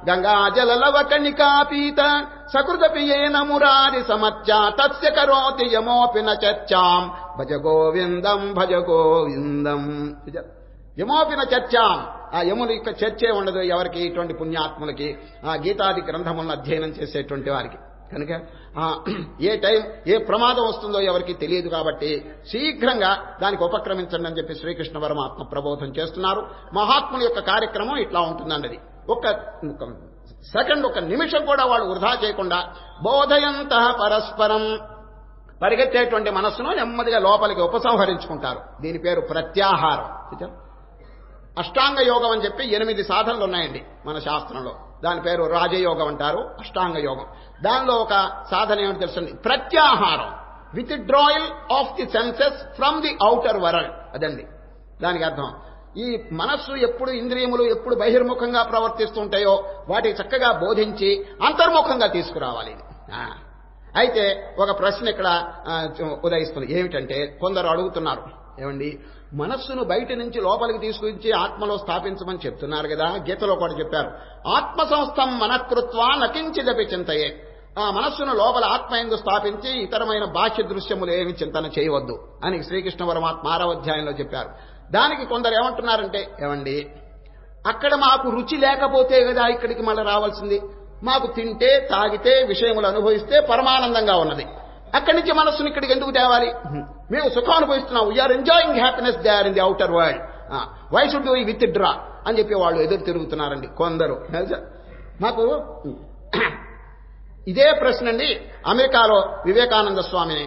గంగాజలలవ కణికాపీత సకృదపి ఏన మురారి సమత్యా తస్య కరోతి యమోపి న చర్చాం భజ గోవిందం భజ గోవిందం. యమోపి న చర్చాం. ఆ యముని యొక్క చర్చే ఉండదు ఎవరికి, ఇటువంటి పుణ్యాత్ములకి, ఆ గీతాది గ్రంథములను అధ్యయనం చేసేటువంటి వారికి. కనుక ఏ టైం ఏ ప్రమాదం వస్తుందో ఎవరికి తెలియదు. కాబట్టి శీఘ్రంగా దానికి ఉపక్రమించండి అని చెప్పి శ్రీకృష్ణ పరమాత్మ ప్రబోధం చేస్తున్నారు. మహాత్ముల యొక్క కార్యక్రమం ఇట్లా ఉంటుందండి. అది ఒక సెకండ్, ఒక నిమిషం కూడా వాళ్ళు వృధా చేయకుండా బోధయంత పరస్పరం. పరిగెత్తేటువంటి మనస్సును నెమ్మదిగా లోపలికి ఉపసంహరించుకుంటారు. దీని పేరు ప్రత్యాహారం. అష్టాంగ యోగం అని చెప్పి 8 సాధనలు ఉన్నాయండి మన శాస్త్రంలో. దాని పేరు రాజయోగం అంటారు, అష్టాంగ యోగం. దానిలో ఒక సాధన ఏమిటి తెలుసండి, ప్రత్యాహారం, withdrawal of the senses from the outer world. అదండి దానికి అర్థం. ఈ మనస్సు ఎప్పుడు ఇంద్రియములు ఎప్పుడు బహిర్ముఖంగా ప్రవర్తిస్తుంటాయో వాటికి చక్కగా బోధించి అంతర్ముఖంగా తీసుకురావాలి. అయితే ఒక ప్రశ్న ఇక్కడ ఉదయిస్తుంది. ఏమిటంటే, కొందరు అడుగుతున్నారు, ఏమండి మనస్సును బయట నుంచి లోపలికి తీసుకొచ్చి ఆత్మలో స్థాపించమని చెప్తున్నారు కదా, గీతలో కూడా చెప్పారు, ఆత్మ సంస్థం మనఃకృత్వా నకించిదపి చింతయే. ఆ మనస్సును లోపల ఆత్మయందు స్థాపించి ఇతరమైన బాహ్య దృశ్యములు ఏమి చింతన చేయవద్దు అని శ్రీకృష్ణ పరమాత్మ 6వ అధ్యాయంలో చెప్పారు. దానికి కొందరు ఏమంటున్నారంటే, ఏమండి అక్కడ మాకు రుచి లేకపోతే కదా ఇక్కడికి మళ్ళీ రావాల్సింది, మాకు తింటే తాగితే విషయములు అనుభవిస్తే పరమానందంగా ఉన్నది, అక్కడి నుంచి మనస్సును ఇక్కడికి ఎందుకు తేవాలి, మేము సుఖం అనుభవిస్తున్నాం, we are enjoying happiness they are in the outer world, why should we withdraw అని చెప్పి వాళ్ళు ఎదురు తిరుగుతున్నారండి కొందరు. మాకు ఇదే ప్రశ్న అండి అమెరికాలో వివేకానంద స్వామిని,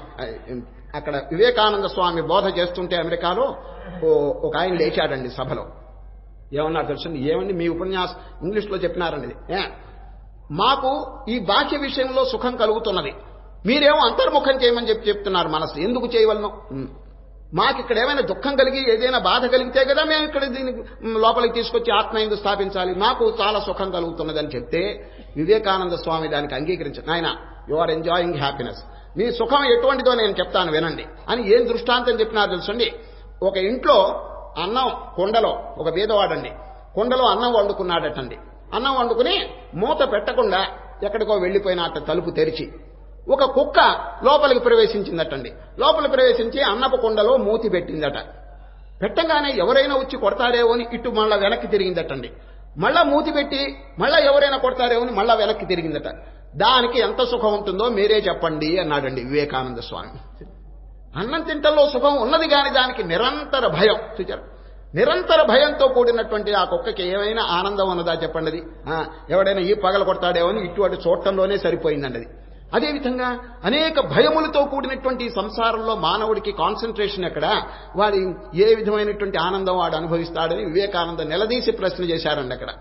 అక్కడ వివేకానంద స్వామి బోధ చేస్తుంటే అమెరికాలో ఒక ఆయన లేచాడండి సభలో. ఏమన్నారు తెలుసండి, ఏమండి మీ ఉపన్యాసం ఇంగ్లీష్లో చెప్పినారండి, మాకు ఈ బాహ్య విషయంలో సుఖం కలుగుతున్నది, మీరేమో అంతర్ముఖం చేయమని చెప్తున్నారు, మనసు ఎందుకు చేయవలను, మాకు ఇక్కడ ఏమైనా దుఃఖం కలిగి ఏదైనా బాధ కలిగితే కదా మేము ఇక్కడ దీన్ని లోపలికి తీసుకొచ్చి ఆత్మయందు స్థాపించాలి, మాకు చాలా సుఖం కలుగుతున్నదని చెప్తే వివేకానంద స్వామి దానికి అంగీకరించారు. ఆయన యు ఆర్ ఎంజాయింగ్ హ్యాపీనెస్, మీ సుఖం ఎటువంటిదో నేను చెప్తాను వినండి అని ఏం దృష్టాంతం చెప్పినారు తెలుసండి. ఒక ఇంట్లో అన్నం కుండలో, ఒక బీదవాడండి కుండలో అన్నం వండుకున్నాడటండి. అన్నం వండుకుని మూత పెట్టకుండా ఎక్కడికో వెళ్లిపోయినట్ట తలుపు తెరిచి ఒక కుక్క లోపలికి ప్రవేశించిందటండి. లోపల ప్రవేశించి అన్నపు కుండలో మూతి పెట్టిందట. పెట్టగానే ఎవరైనా వచ్చి కొడతారేమో అని ఇటు మళ్ళా వెనక్కి తిరిగిందటండి. మళ్ళా మూతి పెట్టి మళ్ళా ఎవరైనా కొడతారేమో అని మళ్ళా వెనక్కి తిరిగిందట. దానికి ఎంత సుఖం ఉంటుందో మీరే చెప్పండి అన్నాడండి వివేకానంద స్వామి. అన్నం తింటల్లో సుఖం ఉన్నది కాని దానికి నిరంతర భయం. చూచారు, నిరంతర భయంతో కూడినటువంటి ఆ కుక్కకి ఏమైనా ఆనందం ఉన్నదా చెప్పండి. అది ఎవడైనా ఈ పగల కొడతాడేమో అని ఇటువంటి చూడటంలోనే సరిపోయిందండి. అది అదేవిధంగా అనేక భయములతో కూడినటువంటి సంసారంలో మానవుడికి కాన్సన్ట్రేషన్ ఎక్కడ, వాడి ఏ విధమైనటువంటి ఆనందం వాడు అనుభవిస్తాడని వివేకానంద నిలదీసి ప్రశ్న చేశారండి. అక్కడ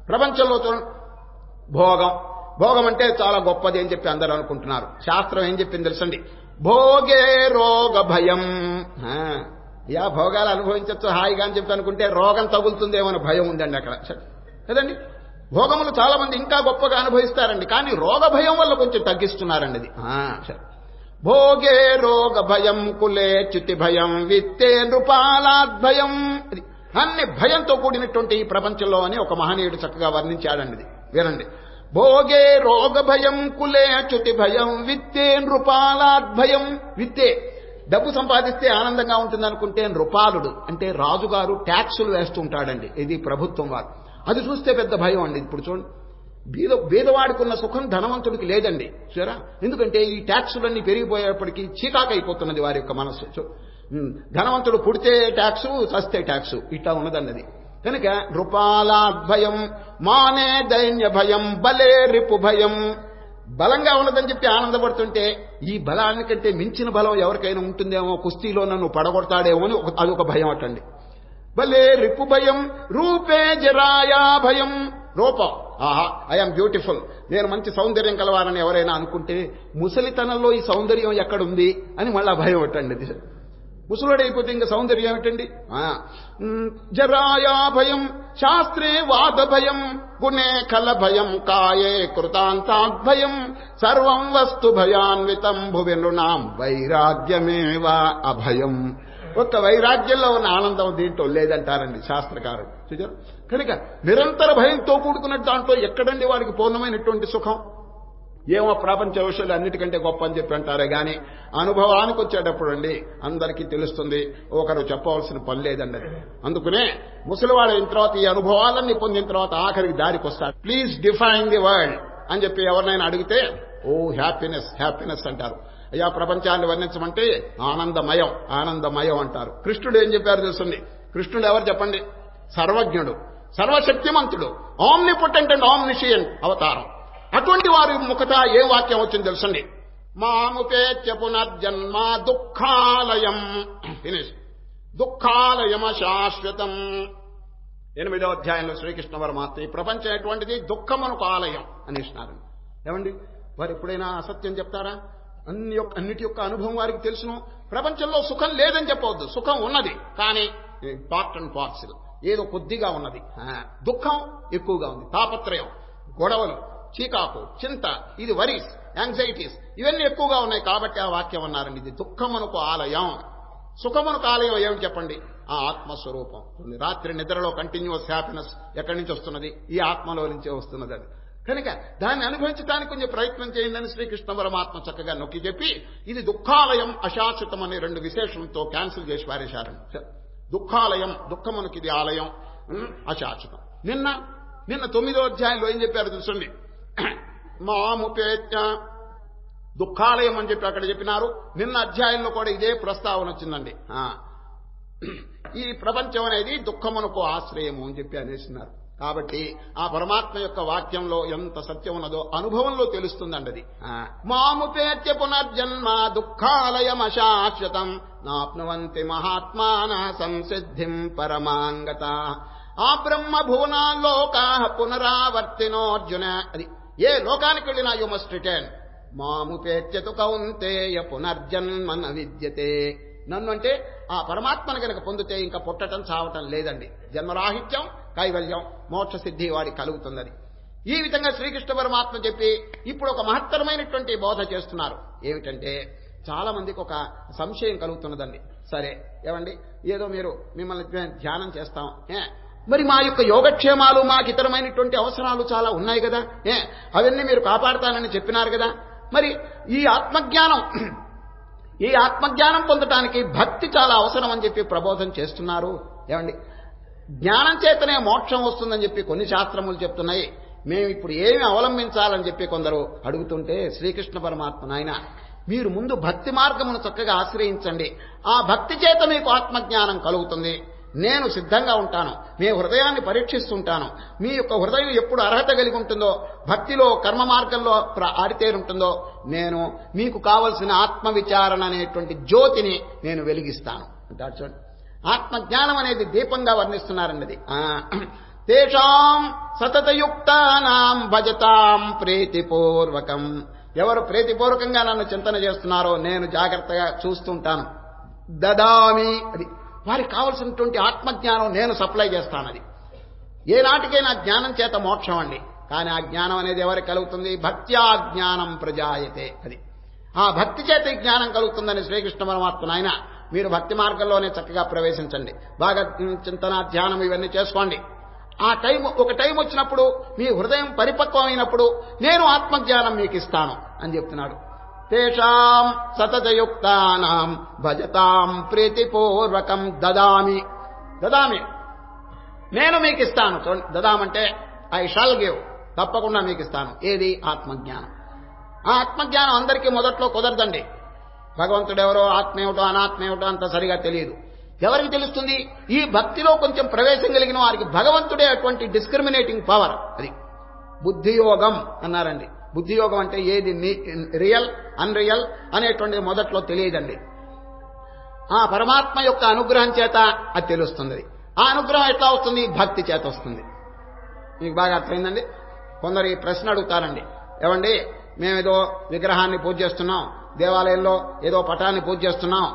ప్రపంచంలో భోగం, భోగం అంటే చాలా గొప్పది అని చెప్పి అందరూ అనుకుంటున్నారు. శాస్త్రం ఏం చెప్పింది తెలుసండి, భోగే రోగ భయం. భోగాలు అనుభవించచ్చు హాయిగా అని చెప్పి అనుకుంటే రోగం తగులుతుందేమో భయం ఉందండి అక్కడ కదండి. భోగములు చాలా మంది ఇంకా గొప్పగా అనుభవిస్తారండి, కానీ రోగ భయం వల్ల కొంచెం తగ్గిస్తున్నారండి. అది భోగే రోగ భయం కులే చ్యుతి భయం విత్తే నృపాలాద్భయం. అది అన్ని భయంతో కూడినటువంటి ఈ ప్రపంచంలో అని ఒక మహనీయుడు చక్కగా వర్ణించాడండి. ఇది వినండి, భోగే రోగ భయం కులే చ్యుతి భయం విత్తే నృపాలాద్భయం. విత్తే డబ్బు సంపాదిస్తే ఆనందంగా ఉంటుంది అనుకుంటే నృపాలుడు అంటే రాజుగారు ట్యాక్సులు వేస్తుంటాడండి, ఇది ప్రభుత్వం వారు. అది చూస్తే పెద్ద భయం అండి. ఇప్పుడు చూడండి, బీదవాడుకున్న సుఖం ధనవంతుడికి లేదండి చూరా, ఎందుకంటే ఈ ట్యాక్సులన్నీ పెరిగిపోయేప్పటికీ చీకాకైపోతున్నది వారి యొక్క మనస్సు. ధనవంతుడు పుడితే ట్యాక్సు, చస్తే ట్యాక్సు, ఇట్లా ఉన్నదన్నది. కనుక నృపాలాద్భయం మానే దైన్య భయం బలే రిపు భయం. బలంగా ఉన్నదని చెప్పి ఆనందపడుతుంటే ఈ బలానికంటే మించిన బలం ఎవరికైనా ఉంటుందేమో, కుస్తీలో నన్ను పడగొడతాడేమో అని అదొక భయం అటండి. భలే రిపు భయం రూపే జరాయా భయం. రూపం, ఆహా ఐఎమ్ బ్యూటిఫుల్, నేను మంచి సౌందర్యం కలవాలని ఎవరైనా అనుకుంటే ముసలితనంలో ఈ సౌందర్యం ఎక్కడుంది అని మళ్ళా భయం అటండి. ముసలుడైపోతే ఇంకా సౌందర్యం ఏమిటండి. జరాయా భయం శాస్త్రే వాద భయం గుణే కల భయం కాయే కృతాంతాద్భయం సర్వం వస్తు భయాన్వితం భువి నృణాం వైరాగ్యమేవా అభయం. ఒక్క వైరాగ్యంలో ఉన్న ఆనందం దీంట్లో లేదంటారండి శాస్త్రకారుడు. చూచారు, కనుక నిరంతర భయంతో కూడుకున్న దాంట్లో ఎక్కడండి వాడికి పూర్ణమైనటువంటి సుఖం. ఏమో ప్రపంచ విషయాలు అన్నిటికంటే గొప్ప అని చెప్పి అంటారే గాని అనుభవానికి వచ్చేటప్పుడు అండి అందరికీ తెలుస్తుంది, ఒకరు చెప్పవలసిన పని లేదండి. అందుకనే ముసలివాడైన తర్వాత ఈ అనుభవాలన్నీ పొందిన తర్వాత ఆఖరికి దారికి వస్తాడు. ప్లీజ్ డిఫైన్ ది వరల్డ్ అని చెప్పి ఎవరినైనా అడిగితే ఓ హ్యాపీనెస్ హ్యాపీనెస్ అంటారు. అయ్యా ప్రపంచాన్ని వర్ణించమంటే ఆనందమయం ఆనందమయం అంటారు. కృష్ణుడు ఏం చెప్పారు తెలుస్తుంది. కృష్ణుడు ఎవరు చెప్పండి, సర్వజ్ఞుడు, సర్వశక్తిమంతుడు, ఆమ్నిపొటెంట్ అండ్ ఆమ్నిషియంట్ అవతారం. అటువంటి వారి ముఖత ఏ వాక్యం వచ్చింది తెలుసండి, మాముపేత్య పునర్జన్మ దుఃఖాలయం. ఫినిష్. దుఃఖాలయమ శాశ్వతం. 8వ అధ్యాయంలో శ్రీకృష్ణ పరమాత్మ ఈ ప్రపంచం ఎటువంటిది, దుఃఖమునకు ఆలయం అని ఇస్తున్నారు. ఏమండి, వారు ఎప్పుడైనా అసత్యం చెప్తారా? అన్నిటి యొక్క అనుభవం వారికి తెలుసును. ప్రపంచంలో సుఖం లేదని చెప్పవద్దు, సుఖం ఉన్నది, కానీ పార్ట్ అండ్ పార్సల్, ఏదో కొద్దిగా ఉన్నది. దుఃఖం ఎక్కువగా ఉంది, తాపత్రయం, గొడవలు, చీకాకు, చింత, ఇది వరీస్, యాంగ్జైటీస్, ఇవన్నీ ఎక్కువగా ఉన్నాయి. కాబట్టి ఆ వాక్యం అన్నారండి, ఇది దుఃఖమునకు ఆలయం. సుఖమునకు ఆలయం ఏమిటి చెప్పండి? ఆ ఆత్మస్వరూపం. రాత్రి నిద్రలో కంటిన్యూస్ హ్యాపీనెస్ ఎక్కడి నుంచి వస్తున్నది? ఈ ఆత్మలో నుంచే వస్తున్నది. అది కనుక దాన్ని అనుభవించడానికి కొంచెం ప్రయత్నం చేయండి అని శ్రీకృష్ణ పరమాత్మ చక్కగా నొక్కి చెప్పి ఇది దుఃఖాలయం అశాశ్వతం అనే 2 విశేషంతో క్యాన్సిల్ చేసి పారేశారు. దుఃఖాలయం, దుఃఖమునకి ఇది ఆలయం, అశాశ్వతం. నిన్న 9వ అధ్యాయంలో ఏం చెప్పారు తెలుసండి? మాముపేత్య దుఃఖాలయం అని చెప్పి అక్కడ చెప్పినారు. నిన్న అధ్యాయంలో కూడా ఇదే ప్రస్తావన వచ్చిందండి. ఈ ప్రపంచం అనేది దుఃఖమునకు ఆశ్రయము అని చెప్పి అనేసినారు. కాబట్టి ఆ పరమాత్మ యొక్క వాక్యంలో ఎంత సత్యం ఉన్నదో అనుభవంలో తెలుస్తుందండి. అది మాముపేత్య పునర్జన్మ దుఃఖాలయమశాశ్వతం నాప్నువంతి మహాత్మాన సంసిద్ధిం పరమాంగత. ఆ బ్రహ్మ భువనాల్లోకా పునరావర్తినోర్జున. అది ఏ లోకానికి వెళ్ళినా యు మస్ట్ రిటర్న్. మాముపేత్యతు కౌంతేయ పునర్జన్మన విద్యతే. నన్ను అంటే ఆ పరమాత్మను కనుక పొందితే ఇంకా పుట్టటం చావటం లేదండి. జన్మరాహిత్యం, కైవల్యం, మోక్ష సిద్ధి వాడికి కలుగుతున్నది. ఈ విధంగా శ్రీకృష్ణ పరమాత్మ చెప్పి ఇప్పుడు ఒక మహత్తరమైనటువంటి బోధ చేస్తున్నారు. ఏమిటంటే చాలా మందికి ఒక సంశయం కలుగుతున్నదండి. సరే ఏమండి, ఏదో మీరు మిమ్మల్ని ధ్యానం చేస్తాం, మరి మా యొక్క యోగక్షేమాలు, మాకు ఇతరమైనటువంటి అవసరాలు చాలా ఉన్నాయి కదా, అవన్నీ మీరు కాపాడతానని చెప్పినారు కదా, మరి ఈ ఆత్మజ్ఞానం పొందటానికి భక్తి చాలా అవసరం అని చెప్పి ప్రబోధం చేస్తున్నారు. ఏమండి, జ్ఞానం చేతనే మోక్షం వస్తుందని చెప్పి కొన్ని శాస్త్రములు చెప్తున్నాయి. మేము ఇప్పుడు ఏమి అవలంబించాలని చెప్పి కొందరు అడుగుతుంటే శ్రీకృష్ణ పరమాత్మ నాయన మీరు ముందు భక్తి మార్గమును చక్కగా ఆశ్రయించండి. ఆ భక్తి చేత మీకు ఆత్మజ్ఞానం కలుగుతుంది. నేను సిద్ధంగా ఉంటాను, మీ హృదయాన్ని పరీక్షిస్తుంటాను. మీ యొక్క హృదయం ఎప్పుడు అర్హత కలిగి ఉంటుందో, భక్తిలో కర్మ మార్గంలో ఆరితేరుంటుందో, నేను మీకు కావలసిన ఆత్మవిచారణ అనేటువంటి జ్యోతిని నేను వెలిగిస్తాను అంటాడు. చూడండి, ఆత్మజ్ఞానం అనేది దీపంగా వర్ణిస్తున్నారండి. అది తేషాం సతతయుక్తానాం భజతాం ప్రీతిపూర్వకం. ఎవరు ప్రీతిపూర్వకంగా నన్ను చింతన చేస్తున్నారో నేను జాగ్రత్తగా చూస్తుంటాను. దదామి. అది వారికి కావలసినటువంటి ఆత్మజ్ఞానం నేను సప్లై చేస్తాను. అది ఏనాటికైనా జ్ఞానం చేత మోక్షం అండి. కానీ ఆ జ్ఞానం అనేది ఎవరికి కలుగుతుంది? భక్త్యా జ్ఞానం ప్రజాయతే. అది ఆ భక్తి చేత ఈ జ్ఞానం కలుగుతుందని శ్రీకృష్ణ పరమాత్మ నాయన మీరు భక్తి మార్గంలోనే చక్కగా ప్రవేశించండి, బాగా చింతన ధ్యానం ఇవన్నీ చేసుకోండి. ఆ ఒక టైం వచ్చినప్పుడు మీ హృదయం పరిపక్వమైనప్పుడు నేను ఆత్మజ్ఞానం మీకు ఇస్తాను అని చెప్తున్నాడు. తేషాం సతతయుక్తానాం భజతాం ప్రీతిపూర్వకం దదామి. నేను మీకు ఇస్తాను. దదామంటే ఐ షాల్ గివ్, తప్పకుండా మీకు ఇస్తాను. ఏది? ఆత్మజ్ఞానం. ఆ ఆత్మజ్ఞానం అందరికీ మొదట్లో కుదరదండి. భగవంతుడెవరో, ఆత్మేమిటో అనాత్మేమిటో అంత సరిగా తెలియదు. ఎవరికి తెలుస్తుంది? ఈ భక్తిలో కొంచెం ప్రవేశం కలిగిన వారికి భగవంతుడే అటువంటి డిస్క్రిమినేటింగ్ పవర్. అది బుద్ధియోగం అన్నారండి. బుద్ధియోగం అంటే ఏది రియల్ అన్రియల్ అనేటువంటిది మొదట్లో తెలియదండి. ఆ పరమాత్మ యొక్క అనుగ్రహం చేత అది తెలుస్తుంది. ఆ అనుగ్రహం ఎట్లా వస్తుంది? భక్తి చేత వస్తుంది. మీకు బాగా అర్థమైందండి. కొందరు ఈ ప్రశ్న అడుగుతారండి, ఏమండి మేమేదో విగ్రహాన్ని పూజ చేస్తున్నాం, దేవాలయంలో ఏదో పటాన్ని పూజ చేస్తున్నాం,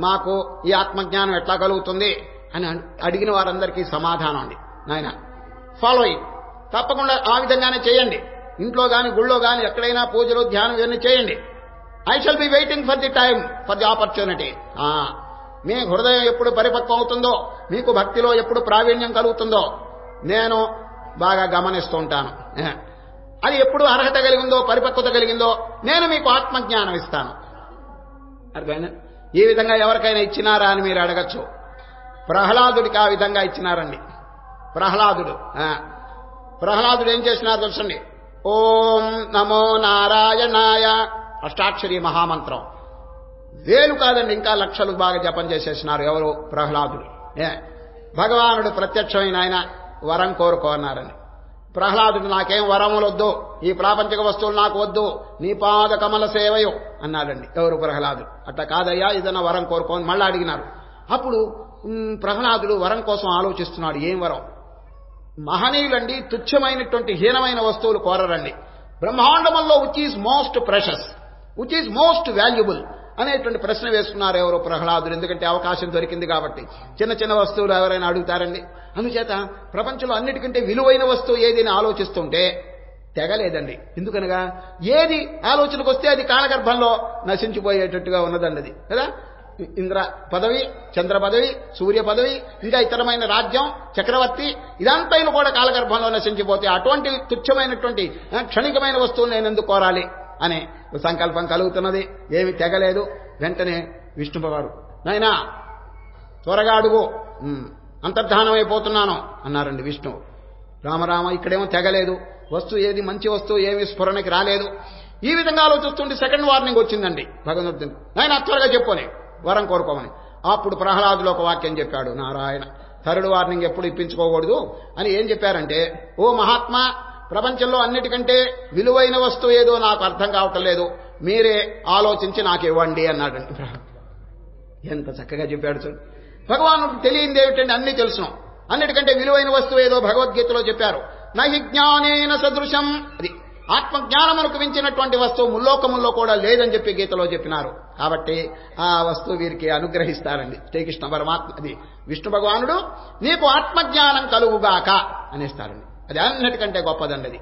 మాకు ఈ ఆత్మజ్ఞానం ఎట్లా కలుగుతుంది అని అడిగిన వారందరికీ సమాధానం అండి, నాయన ఫాలోయింగ్ తప్పకుండా ఆ విధంగానే చేయండి. ఇంట్లో కానీ గుళ్ళో కానీ ఎక్కడైనా పూజలు ధ్యానం ఇవన్నీ చేయండి. I shall be waiting for the time, for the opportunity. మీ హృదయం ఎప్పుడు పరిపక్వం అవుతుందో, మీకు భక్తిలో ఎప్పుడు ప్రావీణ్యం కలుగుతుందో నేను బాగా గమనిస్తూ ఉంటాను. అది ఎప్పుడు అర్హత కలిగిందో, పరిపక్వత కలిగిందో నేను మీకు ఆత్మజ్ఞానం ఇస్తాను. అర్థమైందా? ఈ విధంగా ఎవరికైనా ఇచ్చినారా అని మీరు అడగచ్చు. ప్రహ్లాదుడికి ఆ విధంగా ఇచ్చినారండి. ప్రహ్లాదుడు ఏం చేసినారు తెలుసండి? ఓం నమో నారాయణాయ అష్టాక్షరి మహామంత్రం వేలు కాదండి, ఇంకా లక్షలు బాగా జపం చేసేసినారు. ఎవరు? ప్రహ్లాదుడు. భగవానుడు ప్రత్యక్షమైన ఆయన వరం కోరుకో అన్నారని. ప్రహ్లాదుడు నాకేం వరములొద్దు, ఈ ప్రాపంచిక వస్తువులు నాకు వద్దు, నీ పాద కమల సేవయు అన్నాడండి. ఎవరు? ప్రహ్లాదుడు. అట్లా కాదయ్యా, ఏదైనా వరం కోరుకోని మళ్ళీ అడిగినారు. అప్పుడు ప్రహ్లాదుడు వరం కోసం ఆలోచిస్తున్నాడు. ఏం వరం? మహనీయులండి తుచ్చమైనటువంటి హీనమైన వస్తువులు కోరరండి. బ్రహ్మాండమంలో which is most precious, which is most valuable అనేటువంటి ప్రశ్న వేసుకున్నారు ఎవరో ప్రహ్లాదుడు. ఎందుకంటే అవకాశం దొరికింది కాబట్టి. చిన్న చిన్న వస్తువులు ఎవరైనా అడుగుతారండి. అందుచేత ప్రపంచంలో అన్నిటికంటే విలువైన వస్తువు ఏది అని ఆలోచిస్తుంటే తెగలేదండి. ఎందుకనగా ఏది ఆలోచనకు వస్తే అది కాలగర్భంలో నశించిపోయేటట్టుగా ఉన్నదండి. అది కదా, ఇంద్ర పదవి, చంద్ర పదవి, సూర్య పదవి, ఇంకా ఇతరమైన రాజ్యం, చక్రవర్తి, ఇదంతా కూడా కాలగర్భంలో నశించిపోతే అటువంటి తుచ్చమైనటువంటి క్షణికమైన వస్తువులు నేను ఎందుకు కోరాలి అనే సంకల్పం కలుగుతున్నది. ఏమి తెగలేదు. వెంటనే విష్ణువారు, నాయనా త్వరగా అడుగు, అంతర్ధానమైపోతున్నాను అన్నారండి విష్ణువు. రామరామ, ఇక్కడేమో తెగలేదు. వస్తువు ఏది, మంచి వస్తువు ఏమి స్ఫురణకి రాలేదు. ఈ విధంగా ఆలోచిస్తుంటే సెకండ్ వార్నింగ్ వచ్చిందండి భగవంతుడు. నాయన త్వరగా చెప్పుని, వరం కోరుకోమని. అప్పుడు ప్రహ్లాదులో ఒక వాక్యం చెప్పాడు. నారాయణ, థర్డ్ వార్నింగ్ ఎప్పుడు ఇప్పించుకోకూడదు అని ఏం చెప్పారంటే, ఓ మహాత్మా, ప్రపంచంలో అన్నిటికంటే విలువైన వస్తువు ఏదో నాకు అర్థం కావటం లేదు, మీరే ఆలోచించి నాకు ఇవ్వండి అన్నాడండి. ఎంత చక్కగా చెప్పాడు చూడు. భగవానుడికి తెలియంది ఏమిటండి? అన్నీ తెలుసును. అన్నిటికంటే విలువైన వస్తువు ఏదో భగవద్గీతలో చెప్పారు. నహి జ్ఞానేన సదృశం, అది ఆత్మజ్ఞానమునకు మించినటువంటి వస్తువు ముల్లోకముల్లో కూడా లేదని చెప్పి గీతలో చెప్పినారు. కాబట్టి ఆ వస్తువు వీరికి అనుగ్రహిస్తారండి శ్రీకృష్ణ పరమాత్మ. అది విష్ణు భగవానుడు నీకు ఆత్మజ్ఞానం కలుగుగాక అనేస్తారండి. అది అన్నిటికంటే గొప్పదండి.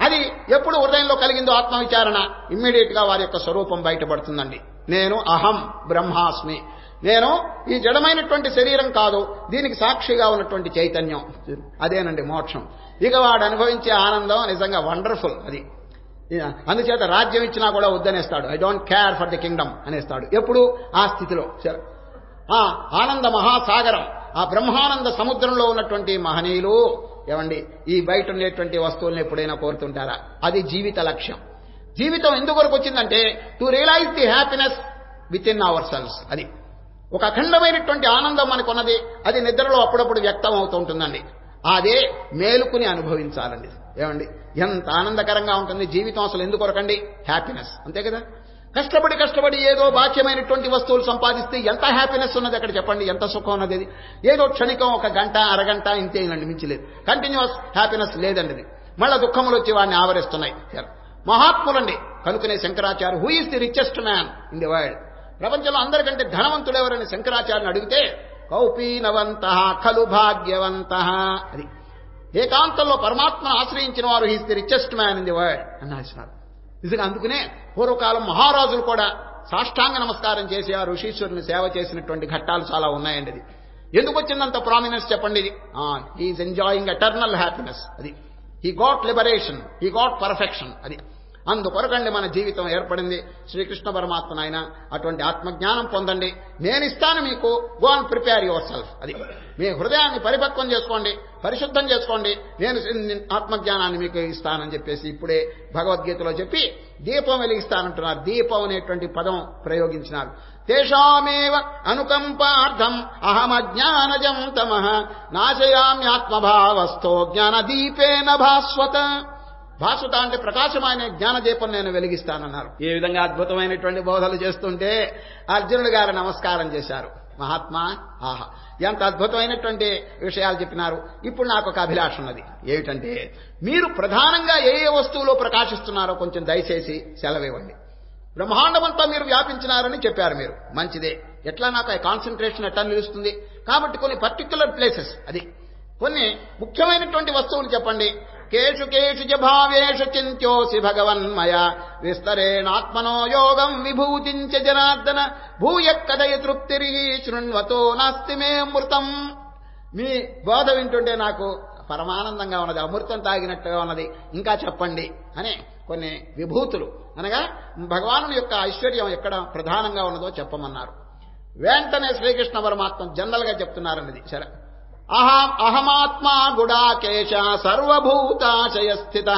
అది ఎప్పుడు హృదయంలో కలిగిందో ఆత్మవిచారణ, ఇమ్మీడియట్ గా వారి యొక్క స్వరూపం బయటపడుతుందండి. నేను అహం బ్రహ్మాస్మి, నేను ఈ జడమైనటువంటి శరీరం కాదు, దీనికి సాక్షిగా ఉన్నటువంటి చైతన్యం, అదేనండి మోక్షం. ఇక వాడు అనుభవించే ఆనందం నిజంగా వండర్ఫుల్. అది అందుచేత రాజ్యం ఇచ్చినా కూడా వద్దనేస్తాడు. I don't care for the kingdom అనేస్తాడు. ఎప్పుడు? ఆ స్థితిలో. ఆ ఆనంద మహాసాగరం, ఆ బ్రహ్మానంద సముద్రంలో ఉన్నటువంటి మహనీయులు ఏమండి ఈ బయట ఉండేటువంటి వస్తువులను ఎప్పుడైనా కోరుతుంటారా? అది జీవిత లక్ష్యం. జీవితం ఎందుకొరకు వచ్చిందంటే to realise the happiness within ourselves. అది ఒక అఖండమైనటువంటి ఆనందం మనకున్నది. అది నిద్రలో అప్పుడప్పుడు వ్యక్తం అవుతూ ఉంటుందండి. అదే మేలుకుని అనుభవించాలండి. ఏమండి ఎంత ఆనందకరంగా ఉంటుంది జీవితం. అసలు ఎందుకొరకండి? హ్యాపీనెస్, అంతే కదా. కష్టపడి ఏదో బాహ్యమైనటువంటి వస్తువులు సంపాదిస్తే ఎంత హ్యాపీనెస్ ఉన్నది అక్కడ చెప్పండి? ఎంత సుఖం ఉన్నది. అది ఏదో క్షణికం, ఒక గంట అరగంట ఇంతేనండి, మించలేదు. కంటిన్యూస్ హ్యాపీనెస్ లేదండి. మళ్ళా దుఃఖములు వచ్చి వాడిని ఆవరిస్తున్నాయి. మహాత్ములండి. కనుకనే Shankaracharya, who is the richest man in the world, ప్రపంచంలో అందరికంటే ధనవంతుడు ఎవరని శంకరాచార్యని అడిగితే కౌపీనవంత ఖలు భాగ్యవంత, అది ఏకాంతంలో పరమాత్మను ఆశ్రయించిన వారు he's the richest man in the world అన్నారు. నిజంగా అందుకునే పూర్వకాలం మహారాజులు కూడా సాష్టాంగ నమస్కారం చేసి ఆ ఋషీశ్వరుని సేవ చేసినటువంటి ఘట్టాలు చాలా ఉన్నాయండి. అది ఎందుకు వచ్చిందంత ప్రామినెన్స్ చెప్పండి? ఇది హీఈస్ ఎంజాయింగ్ ఎటర్నల్ హ్యాపీనెస్. అది he got liberation, he got perfection. అది అందుకొరకండి మన జీవితం ఏర్పడింది. శ్రీకృష్ణ పరమాత్మ ఆయన అటువంటి ఆత్మజ్ఞానం పొందండి, నేను ఇస్తాను మీకు. Go and prepare your self. అది మీ హృదయాన్ని పరిపక్వం చేసుకోండి, పరిశుద్ధం చేసుకోండి, నేను ఆత్మజ్ఞానాన్ని మీకు ఇస్తానని చెప్పేసి ఇప్పుడే భగవద్గీతలో చెప్పి దీపం వెలిగిస్తానంటున్నారు. దీపం అనేటువంటి పదం ప్రయోగించినారు. తేషామేవ అనుకంపార్థం అహమజ్ఞానజం తమః నాశయామ్యాత్మభావస్థో జ్ఞానదీపేన భాస్వత. భాస్వత అంటే ప్రకాశమైన జ్ఞానదీపం నేను వెలిగిస్తానన్నారు. ఏ విధంగా అద్భుతమైనటువంటి బోధలు చేస్తుంటే అర్జునుడు గారు నమస్కారం చేశారు. మహాత్మా, ఆహా ఎంత అద్భుతమైనటువంటి విషయాలు చెప్పినారు. ఇప్పుడు నాకు ఒక అభిలాష ఉన్నది. ఏమిటంటే మీరు ప్రధానంగా ఏ ఏ వస్తువులో ప్రకాశిస్తున్నారో కొంచెం దయచేసి సెలవివ్వండి. బ్రహ్మాండమంతా మీరు వ్యాపించినారని చెప్పారు మీరు, మంచిదే. ఎట్లా నాకు ఆ కాన్సన్ట్రేషన్ ఎట్లా నిలుస్తుంది? కాబట్టి కొన్ని పర్టిక్యులర్ ప్లేసెస్, అది కొన్ని ముఖ్యమైనటువంటి వస్తువులు చెప్పండి. కేషు కేషు చ భావేషు చింత్యోసి భగవన్మయ విస్తరేణాత్మనో యోగం విభూతించ జనార్దన భూయ కదయ తృప్తిరి శృణ్వతో నాస్తి మే అమృతం. మీ బోధ వింటుంటే నాకు పరమానందంగా ఉన్నది, అమృతం తాగినట్టుగా ఉన్నది, ఇంకా చెప్పండి అనే కొన్ని విభూతులు, అనగా భగవానుని యొక్క ఐశ్వర్యం ఎక్కడ ప్రధానంగా ఉన్నదో చెప్పమన్నారు. వెంటనే శ్రీకృష్ణ పరమాత్మ జనరల్ గా చెప్తున్నారన్నది. సరే, అహమాత్మా గుడాకేశ సర్వభూతాశయ స్థిత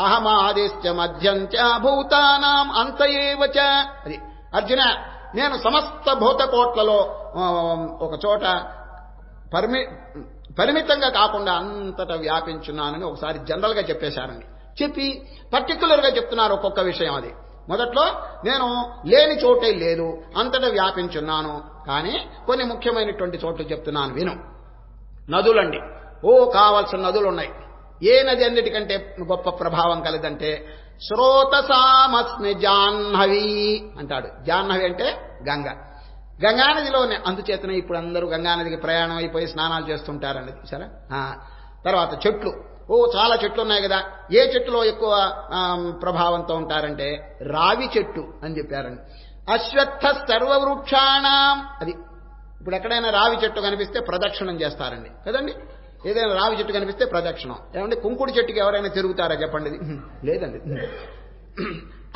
అహమాదిశ్చ మధ్యం చ భూతానాం అంత ఏవ చ. అది అర్జున, నేను సమస్త భూతకోట్లలో ఒక చోట పరిమితంగా కాకుండా అంతటా వ్యాపించున్నానని ఒకసారి జనరల్గా చెప్పేశారండి. చెప్పి పర్టికులర్గా చెప్తున్నారు ఒక్కొక్క విషయం. అది మొదట్లో నేను లేని చోటే లేదు, అంతటా వ్యాపించున్నాను, కానీ కొన్ని ముఖ్యమైనటువంటి చోట్లు చెప్తున్నాను విను. నదులండి, కావాల్సిన నదులు ఉన్నాయి. ఏ నది అన్నిటికంటే గొప్ప ప్రభావం కలదంటే శ్రోతసామస్మి జాహ్నవి అంటాడు. జాహ్నవి అంటే గంగ. గంగానదిలోనే, అందుచేతనే ఇప్పుడు అందరూ గంగానదికి ప్రయాణం అయిపోయి స్నానాలు చేస్తుంటారండి, సరే. తర్వాత చెట్లు, చాలా చెట్లు ఉన్నాయి కదా. ఏ చెట్టులో ఎక్కువ ప్రభావంతో ఉంటారంటే రావి చెట్టు అని చెప్పారండి. అశ్వత్థ సర్వవృక్షాణం, అది ఇప్పుడు ఎక్కడైనా రావి చెట్టు కనిపిస్తే ప్రదక్షిణం చేస్తారండి కదండి. ఏదైనా రావి చెట్టు కనిపిస్తే ప్రదక్షిణం. ఏమంటే కుంకుడు చెట్టుకి ఎవరైనా తిరుగుతారా చెప్పండి? లేదండి.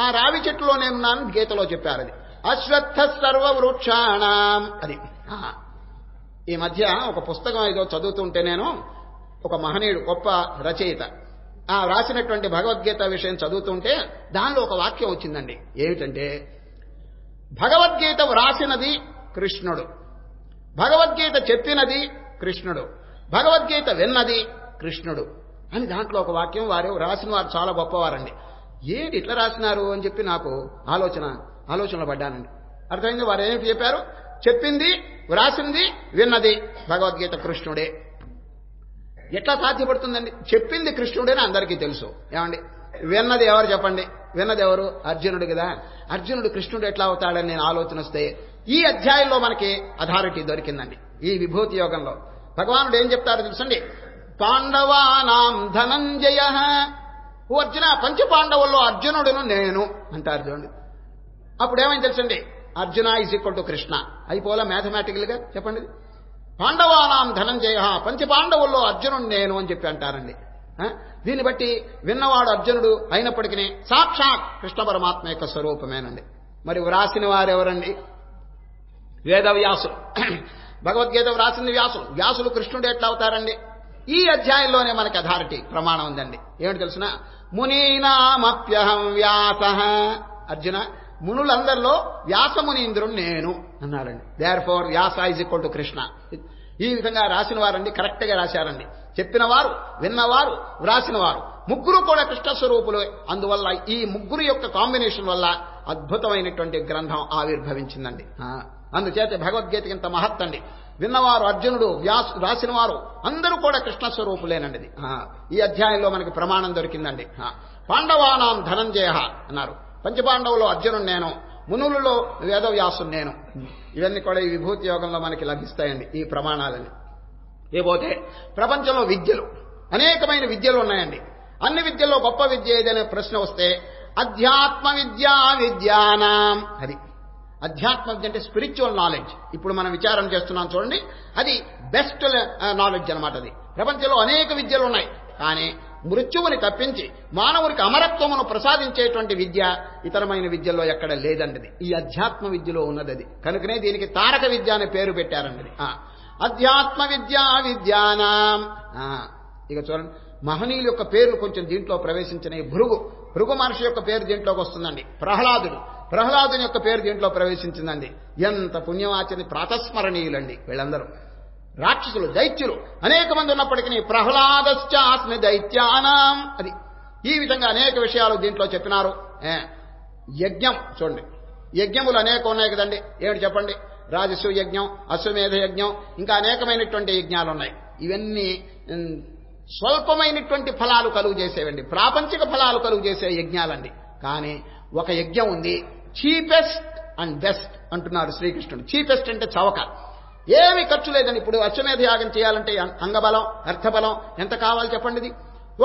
ఆ రావి చెట్టులో నేనున్నాను గీతలో చెప్పారు. అది అశ్వత్థ సర్వవృక్షాణం. అది ఈ మధ్య ఒక పుస్తకం ఏదో చదువుతుంటే నేను, ఒక మహనీయుడు గొప్ప రచయిత రాసినటువంటి భగవద్గీత విషయం చదువుతుంటే దానిలో ఒక వాక్యం వచ్చిందండి. ఏమిటంటే భగవద్గీత వ్రాసినది కృష్ణుడు, భగవద్గీత చెప్పినది కృష్ణుడు, భగవద్గీత విన్నది కృష్ణుడు అని దాంట్లో ఒక వాక్యం. వారు రాసిన వారు చాలా గొప్పవారండి. ఏంటి ఇట్లా రాసినారు అని చెప్పి నాకు ఆలోచనలో పడ్డానండి. అర్థమైంది. వారు ఏమి చెప్పారు? చెప్పింది, వ్రాసింది, విన్నది భగవద్గీత కృష్ణుడే. ఎట్లా సాధ్యపడుతుందండి? చెప్పింది కృష్ణుడేని అందరికీ తెలుసు. ఏమండి, విన్నది ఎవరు చెప్పండి? విన్నది ఎవరు? అర్జునుడు కదా. అర్జునుడు కృష్ణుడు ఎట్లా అవుతాడని నేను ఆలోచన వస్తే ఈ అధ్యాయంలో మనకి అథారిటీ దొరికిందండి. ఈ విభూతి యోగంలో భగవానుడు ఏం చెప్తారో తెలుసండి. పాండవానాం ధనంజయ, ఓ అర్జున, పంచపాండవుల్లో అర్జునుడును నేను అంటారు చూడండి. అప్పుడు ఏమైంది తెలుసండి? Arjuna is equal to Krishna అయిపోలా మ్యాథమెటికల్ గా. చెప్పండి, పాండవానాం ధనంజయ, పంచపాండవుల్లో అర్జునుడు నేను అని చెప్పి అంటారండి. దీన్ని బట్టి విన్నవాడు అర్జునుడు అయినప్పటికీ సాక్షాత్ కృష్ణ పరమాత్మ యొక్క స్వరూపమేనండి. మరి వ్రాసిన వారు ఎవరండి? వేదవ్యాసులు. భగవద్గీత వ్రాసింది వ్యాసులు. వ్యాసులు కృష్ణుడు ఎట్లా అవుతారండి? ఈ అధ్యాయంలోనే మనకి అథారిటీ ప్రమాణం ఉందండి. ఏమిటి తెలుసిన? మునీనామప్యహం వ్యాస. అర్జున, మునులందరిలో వ్యాసమునీంద్రుడు నేను అన్నాడండి. Therefore Vyasa is equal to Krishna. ఈ విధంగా రాసిన వారండి, కరెక్ట్ గా రాశారండి. చెప్పినవారు, విన్నవారు, వ్రాసిన వారు ముగ్గురు కూడా కృష్ణ స్వరూపులు. అందువల్ల ఈ ముగ్గురు యొక్క కాంబినేషన్ వల్ల అద్భుతమైనటువంటి గ్రంథం ఆవిర్భవించిందండి. అందుచేత భగవద్గీతకి ఇంత మహత్తండి. విన్నవారు అర్జునుడు, రాసిన వారు అందరూ కూడా కృష్ణ స్వరూపులేనండి. ఈ అధ్యాయంలో మనకి ప్రమాణం దొరికిందండి. పాండవానాం ధనంజయ అన్నారు. పంచపాండవులు అర్జునుడు నేను, మునులలో వేదవ్యాసుడు నేను. ఇవన్నీ కూడా ఈ విభూతి యోగంలో మనకి లభిస్తాయండి, ఈ ప్రమాణాలని. ఏపోతే ప్రపంచంలో విద్యలు, అనేకమైన విద్యలు ఉన్నాయండి. అన్ని విద్యల్లో గొప్ప విద్య ఏదైనా ప్రశ్న వస్తే అధ్యాత్మ విద్యానాం. అది అధ్యాత్మ విద్య అంటే స్పిరిచువల్ నాలెడ్జ్. ఇప్పుడు మనం విచారం చేస్తున్నాం చూడండి, అది బెస్ట్ నాలెడ్జ్ అనమాట. అది ప్రపంచంలో అనేక విద్యలు ఉన్నాయి, కానీ మృత్యువుని తప్పించి మానవుడికి అమరత్వమును ప్రసాదించేటువంటి విద్య ఇతరమైన విద్యల్లో ఎక్కడ లేదండి. ఈ అధ్యాత్మ విద్యలో ఉన్నది. అది కనుకనే దీనికి తారక విద్య అనే పేరు పెట్టారండి. అధ్యాత్మ విద్యానాం. ఇక చూడండి, మహనీయుల యొక్క పేర్లు కొంచెం దీంట్లో ప్రవేశించినాయి. భృగు మహర్షి యొక్క పేరు దీంట్లోకి వస్తుందండి. ప్రహ్లాదుని యొక్క పేరు దీంట్లో ప్రవేశించిందండి. ఎంత పుణ్యమాచరణ, ప్రాతస్మరణీయులండి వీళ్ళందరూ. రాక్షసులు, దైత్యులు అనేక మంది ఉన్నప్పటికీ ప్రహ్లాదశ్చాస్మి దైత్యానాం. అది ఈ విధంగా అనేక విషయాలు దీంట్లో చెప్పినారు. యజ్ఞం చూడండి, యజ్ఞములు అనేక ఉన్నాయి కదండి. ఏమిటి చెప్పండి? రాజసూ యజ్ఞం, అశ్వమేధ యజ్ఞం, ఇంకా అనేకమైనటువంటి యజ్ఞాలు ఉన్నాయి. ఇవన్నీ స్వల్పమైనటువంటి ఫలాలు కలుగు చేసేవండి, ప్రాపంచిక ఫలాలు కలుగు చేసే యజ్ఞాలండి. కానీ ఒక యజ్ఞం ఉంది, చీపెస్ట్ అండ్ బెస్ట్ అంటున్నారు శ్రీకృష్ణుడు. చీపెస్ట్ అంటే చవక, ఏమి ఖర్చు లేదండి. ఇప్పుడు అశ్వమేధ యాగం చేయాలంటే అంగబలం, అర్థబలం ఎంత కావాలి చెప్పండి. ఇది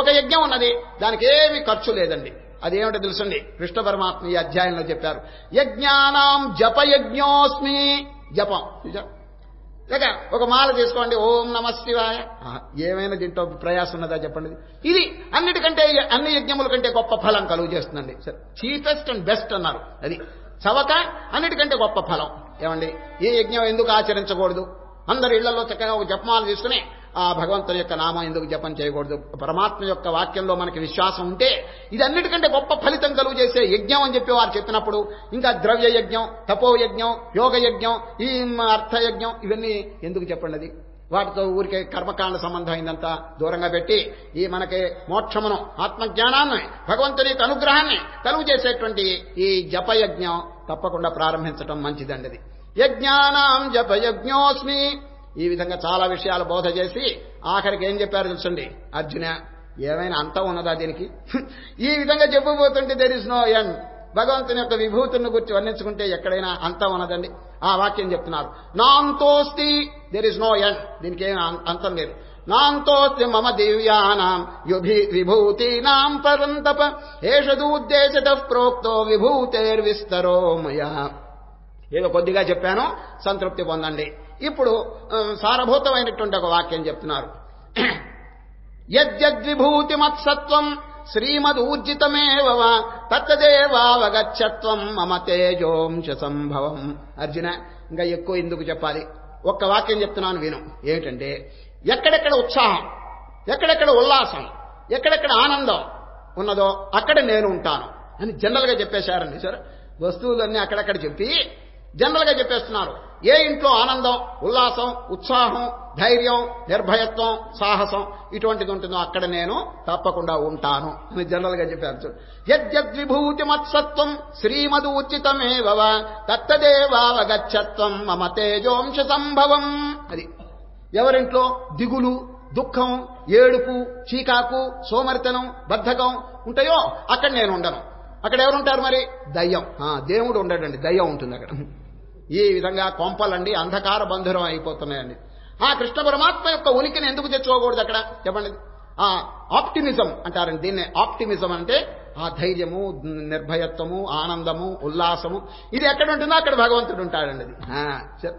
ఒక యజ్ఞం ఉన్నది, దానికి ఏమి ఖర్చు లేదండి. అదేమిటో తెలుసండి, కృష్ణ పరమాత్మ ఈ అధ్యాయంలో చెప్పారు. యజ్ఞానాం జపయజ్ఞోస్మి. జపం లేక ఒక మాల చేసుకోండి, ఓం నమ శివాయ. ఏమైనా దీంట్లో ప్రయాసం ఉన్నదా చెప్పండి. ఇది అన్నిటికంటే, అన్ని యజ్ఞముల కంటే గొప్ప ఫలం కలుగు చేస్తుందండి. చీపెస్ట్ అండ్ బెస్ట్ అన్నారు. అది చవక, అన్నిటికంటే గొప్ప ఫలం. ఏమండి, ఈ యజ్ఞం ఎందుకు ఆచరించకూడదు? అందరు ఇళ్లలో చక్కగా ఒక జపమాలు తీసుకుని ఆ భగవంతుని యొక్క నామం ఎందుకు జపం చేయకూడదు? పరమాత్మ యొక్క వాక్యంలో మనకి విశ్వాసం ఉంటే ఇది అన్నిటికంటే గొప్ప ఫలితం కలుగు చేసే యజ్ఞం అని చెప్పి వారు చెప్పినప్పుడు, ఇంకా ద్రవ్య యజ్ఞం, తపో యజ్ఞం, యోగ యజ్ఞం, ఈ అర్థయజ్ఞం, ఇవన్నీ ఎందుకు చెప్పండి? అది వాటితో ఊరికే కర్మకాండ సంబంధమైందంతా దూరంగా పెట్టి ఈ మనకి మోక్షమును ఆత్మజ్ఞానాన్ని భగవంతుని యొక్క అనుగ్రహాన్ని కలుగు చేసేటువంటి ఈ జపయజ్ఞం తప్పకుండా ప్రారంభించడం మంచిదండి. అది యజ్ఞానాం జపయజ్ఞోస్మి. ఈ విధంగా చాలా విషయాలు బోధ చేసి ఆఖరికి ఏం చెప్పారు తెలుసండి, అర్జున ఏమైనా అంతం ఉన్నదా దీనికి? ఈ విధంగా చెప్పబోతుంటే దెర్ ఇస్ నో ఎండ్. భగవంతుని యొక్క విభూతులను గురించి వర్ణించుకుంటే ఎక్కడైనా అంతం ఉన్నదండి. ఆ వాక్యం చెప్తున్నారు, నాంతోస్తి, దెర్ ఇస్ నో ఎండ్, దీనికి ఏం అంతం లేదు. నాంతోస్తి మమ దివ్యానాం విభూతీనాం పరంతప ఏషదూద్దేశతః ప్రోక్తో విభూతేర్విస్తరో మయా. ఏదో కొద్దిగా చెప్పాను, సంతృప్తి పొందండి. ఇప్పుడు సారభూతమైనటువంటి ఒక వాక్యం చెప్తున్నారు, యద్యద్విభూతిమత్సత్వం శ్రీమదూర్జితమేవ తత్తదేవావగచ్చత్వం మమ తేజోంశ సంభవం. అర్జున, ఇంకా ఎక్కువ ఎందుకు చెప్పాలి, ఒక్క వాక్యం చెప్తున్నాను విను. ఏమిటంటే, ఎక్కడెక్కడ ఉత్సాహం, ఎక్కడెక్కడ ఉల్లాసం, ఎక్కడెక్కడ ఆనందం ఉన్నదో అక్కడ నేను ఉంటాను అని జనరల్గా చెప్పేశారండి సార్. వస్తువులన్నీ అక్కడక్కడ చెప్పి జనరల్గా చెప్పేస్తున్నారు. ఏ ఇంట్లో ఆనందం, ఉల్లాసం, ఉత్సాహం, ధైర్యం, నిర్భయత్వం, సాహసం ఇటువంటిది ఉంటుందో అక్కడ నేను తప్పకుండా ఉంటాను అని జనరల్గా చెప్పారు. యద్యద్విభూతిమత్సత్వం శ్రీమదూర్జితమేవ తత్తదేవావగచ్చత్వం మమ తేజోంశ సంభవం. అది ఎవరింట్లో దిగులు, దుఃఖం, ఏడుపు, చీకాకు, సోమరితనం, బద్ధకం ఉంటాయో అక్కడ నేను ఉండను. అక్కడ ఎవరుంటారు మరి? దయ్యం. దేవుడు ఉండడండి, దయ్యం ఉంటుంది అక్కడ. ఈ విధంగా కొంపలండి అంధకార బంధురం అయిపోతున్నాయండి. ఆ కృష్ణ పరమాత్మ యొక్క ఉనికిని ఎందుకు తెచ్చుకోకూడదు అక్కడ చెప్పండి? ఆ ఆప్టిమిజం అంటారండి దీన్నే. ఆప్టిమిజం అంటే ఆ ధైర్యము, నిర్భయత్వము, ఆనందము, ఉల్లాసము ఇది ఎక్కడ ఉంటుందో అక్కడ భగవంతుడు ఉంటాడండి. అది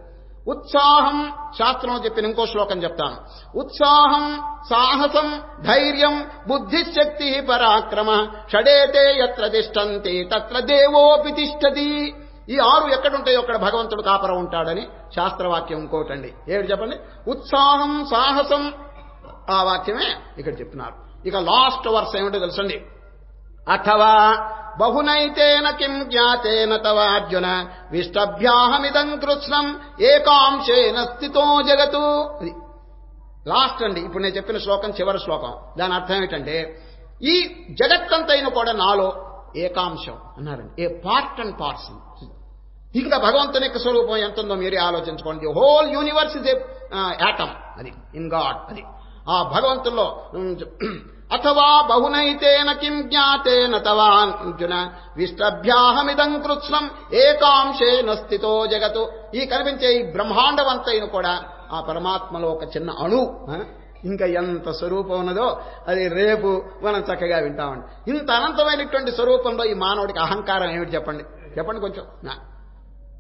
ఉత్సాహం, శాస్త్రంలో చెప్పిన ఇంకో శ్లోకం చెప్తాను. ఉత్సాహం, సాహసం, ధైర్యం, బుద్ధిశక్తి, పరాక్రమ షడేతే యత్ర తిష్టంతి తత్ర దేవోపి తిష్టతి. ఈ 6 ఎక్కడుంటాయో అక్కడ భగవంతుడు కాపరం ఉంటాడని శాస్త్రవాక్యం ఇంకోటండి. ఏమిటి చెప్పండి? ఉత్సాహం, సాహసం, ఆ వాక్యమే ఇక్కడ చెప్తున్నారు. ఇక లాస్ట్ వర్స్ ఏమిటో తెలుసండి, అథవా బహునైతేన కిం జ్ఞాతేన తవార్జున విష్టభ్యాహమిదం కృత్స్నం ఏకాంశేన స్థితో జగతు. అది లాస్ట్ అండి. ఇప్పుడు నేను చెప్పిన శ్లోకం చివరి శ్లోకం. దాని అర్థం ఏంటంటే, ఈ జగత్తంతైన కూడా నాలో ఏకాంశం అన్నారండి. ఏ పార్ట్ అండ్ పార్సల్. ఇంకా భగవంతుని యొక్క స్వరూపం ఎంత ఉందో మీరే ఆలోచించుకోండి. Whole universe is a atom, అది ఇన్ గాడ్. అది ఆ భగవంతుల్లో. అథవా బహునైతేన కిం జ్ఞాతేన తవార్జున విష్టభ్యాహమిదం కృత్స్నం ఏకాంశేన స్థితో జగతు. ఈ కనిపించే ఈ బ్రహ్మాండవంతైన కూడా ఆ పరమాత్మలో ఒక చిన్న అణు. ఇంకా ఎంత స్వరూపం ఉన్నదో అది రేపు మనం చక్కగా వింటామండి. ఇంత అనంతమైనటువంటి స్వరూపంలో ఈ మానవుడికి అహంకారం ఏమిటి చెప్పండి? చెప్పండి కొంచెం.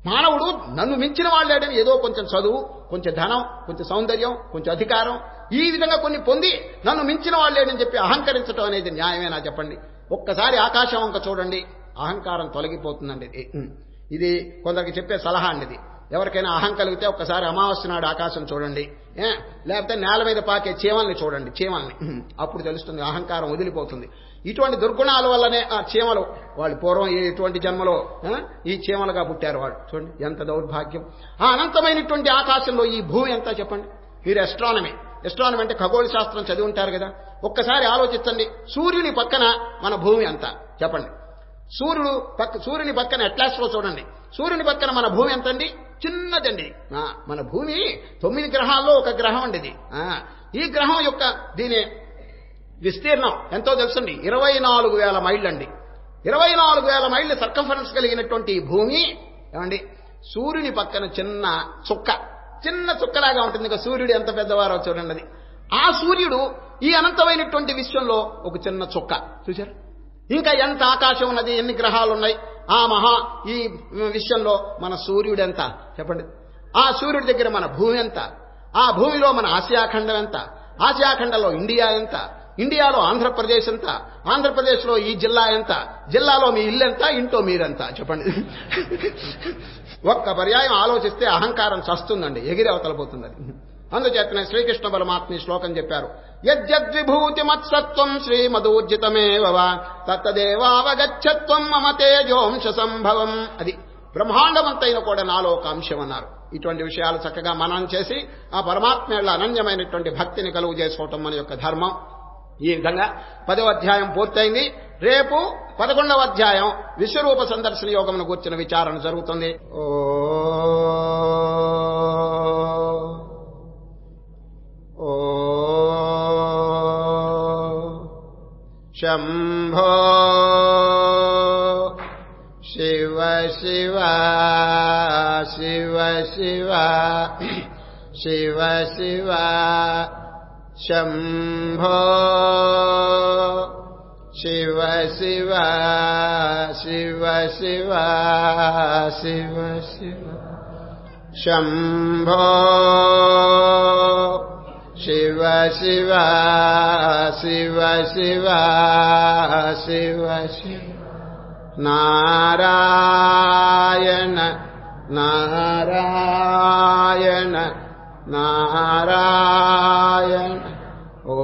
మానవుడు నన్ను మించిన వాళ్ళేడని ఏదో కొంచెం చదువు, కొంచెం ధనం, కొంచెం సౌందర్యం, కొంచెం అధికారం, ఈ విధంగా కొన్ని పొంది నన్ను మించిన వాళ్ళేడని చెప్పి అహంకరించడం అనేది న్యాయమేనా చెప్పండి? ఒక్కసారి ఆకాశం వంక చూడండి, అహంకారం తొలగిపోతుందండి. ఇది కొందరికి చెప్పే సలహా అండి. ఇది ఎవరికైనా అహం కలిగితే ఒక్కసారి అమావాస్య నాడు ఆకాశం చూడండి, లేకపోతే నేల మీద పాకే చీమల్ని చూడండి, చీమల్ని. అప్పుడు తెలుస్తుంది, అహంకారం వదిలిపోతుంది. ఇటువంటి దుర్గుణాల వల్లనే ఆ చీమలు, వాళ్ళు పూర్వం ఎటువంటి జన్మలో ఈ చీమలుగా పుట్టారు వాళ్ళు. చూడండి ఎంత దౌర్భాగ్యం. ఆ అనంతమైనటువంటి ఆకాశంలో ఈ భూమి ఎంత చెప్పండి? మీరు ఎస్ట్రానమీ అంటే ఖగోళ శాస్త్రం చదివి ఉంటారు కదా. ఒక్కసారి ఆలోచించండి, సూర్యుని పక్కన మన భూమి ఎంత చెప్పండి? సూర్యుని పక్కన అట్లాస్ లో చూడండి, సూర్యుని పక్కన మన భూమి ఎంతండి? చిన్నదండి. మన భూమి 9 గ్రహాల్లో ఒక గ్రహం అండి ఇది. ఈ గ్రహం యొక్క దీని విస్తీర్ణం ఎంతో తెలుసండి, 24,000 మైళ్ళు అండి. 24,000 మైళ్ళు సర్కంఫరెన్స్ కలిగినటువంటి ఈ భూమి ఏమండి సూర్యుని పక్కన చిన్న చుక్కలాగా ఉంటుంది. ఇంకా సూర్యుడు ఎంత పెద్దవారో చూడండి. అది ఆ సూర్యుడు ఈ అనంతమైనటువంటి విశ్వంలో ఒక చిన్న చుక్క. చూశారు? ఇంకా ఎంత ఆకాశం ఉన్నది, ఎన్ని గ్రహాలు ఉన్నాయి. ఈ విశ్వంలో మన సూర్యుడు ఎంత చెప్పండి? ఆ సూర్యుడి దగ్గర మన భూమి ఎంత? ఆ భూమిలో మన ఆసియాఖండం ఎంత? ఆసియాఖండంలో ఇండియా ఎంత? ఇండియాలో ఆంధ్రప్రదేశ్ ఎంత? ఆంధ్రప్రదేశ్లో ఈ జిల్లా ఎంత? జిల్లాలో మీ ఇల్లు ఎంత? ఇంట్లో మీరెంత చెప్పండి? ఒక్క పర్యాయం ఆలోచిస్తే అహంకారం చస్తుందండి, ఎగిరి అవతలపోతుంది. అది అందుచేతనే శ్రీకృష్ణ పరమాత్మ శ్లోకం చెప్పారు, యద్యద్విభూతి మత్సత్వం శ్రీమదూర్జితమేవ తత్తదేవావగచ్చత్వం మమ తేజోంశ సంభవం. అది బ్రహ్మాండమంతైన కూడా నాలో ఒక అంశం అన్నారు. ఇటువంటి విషయాలు చక్కగా మననం చేసి ఆ పరమాత్మ అనన్యమైనటువంటి భక్తిని కలుగు చేసుకోవటం మన యొక్క ధర్మం. ఈ విధంగా 10వ అధ్యాయం పూర్తయింది. రేపు 11వ అధ్యాయం విశ్వరూప సందర్శన యోగమును గూర్చిన విచారణ జరుగుతుంది. శంభో శివ శివ శివ శివ శివ శివ శంభో శివ శివ శివ శివ శివ శివ శంభో శివ శివ శివ శివ శివ శివ నారాయణ నారాయణ నారాయణ ఓ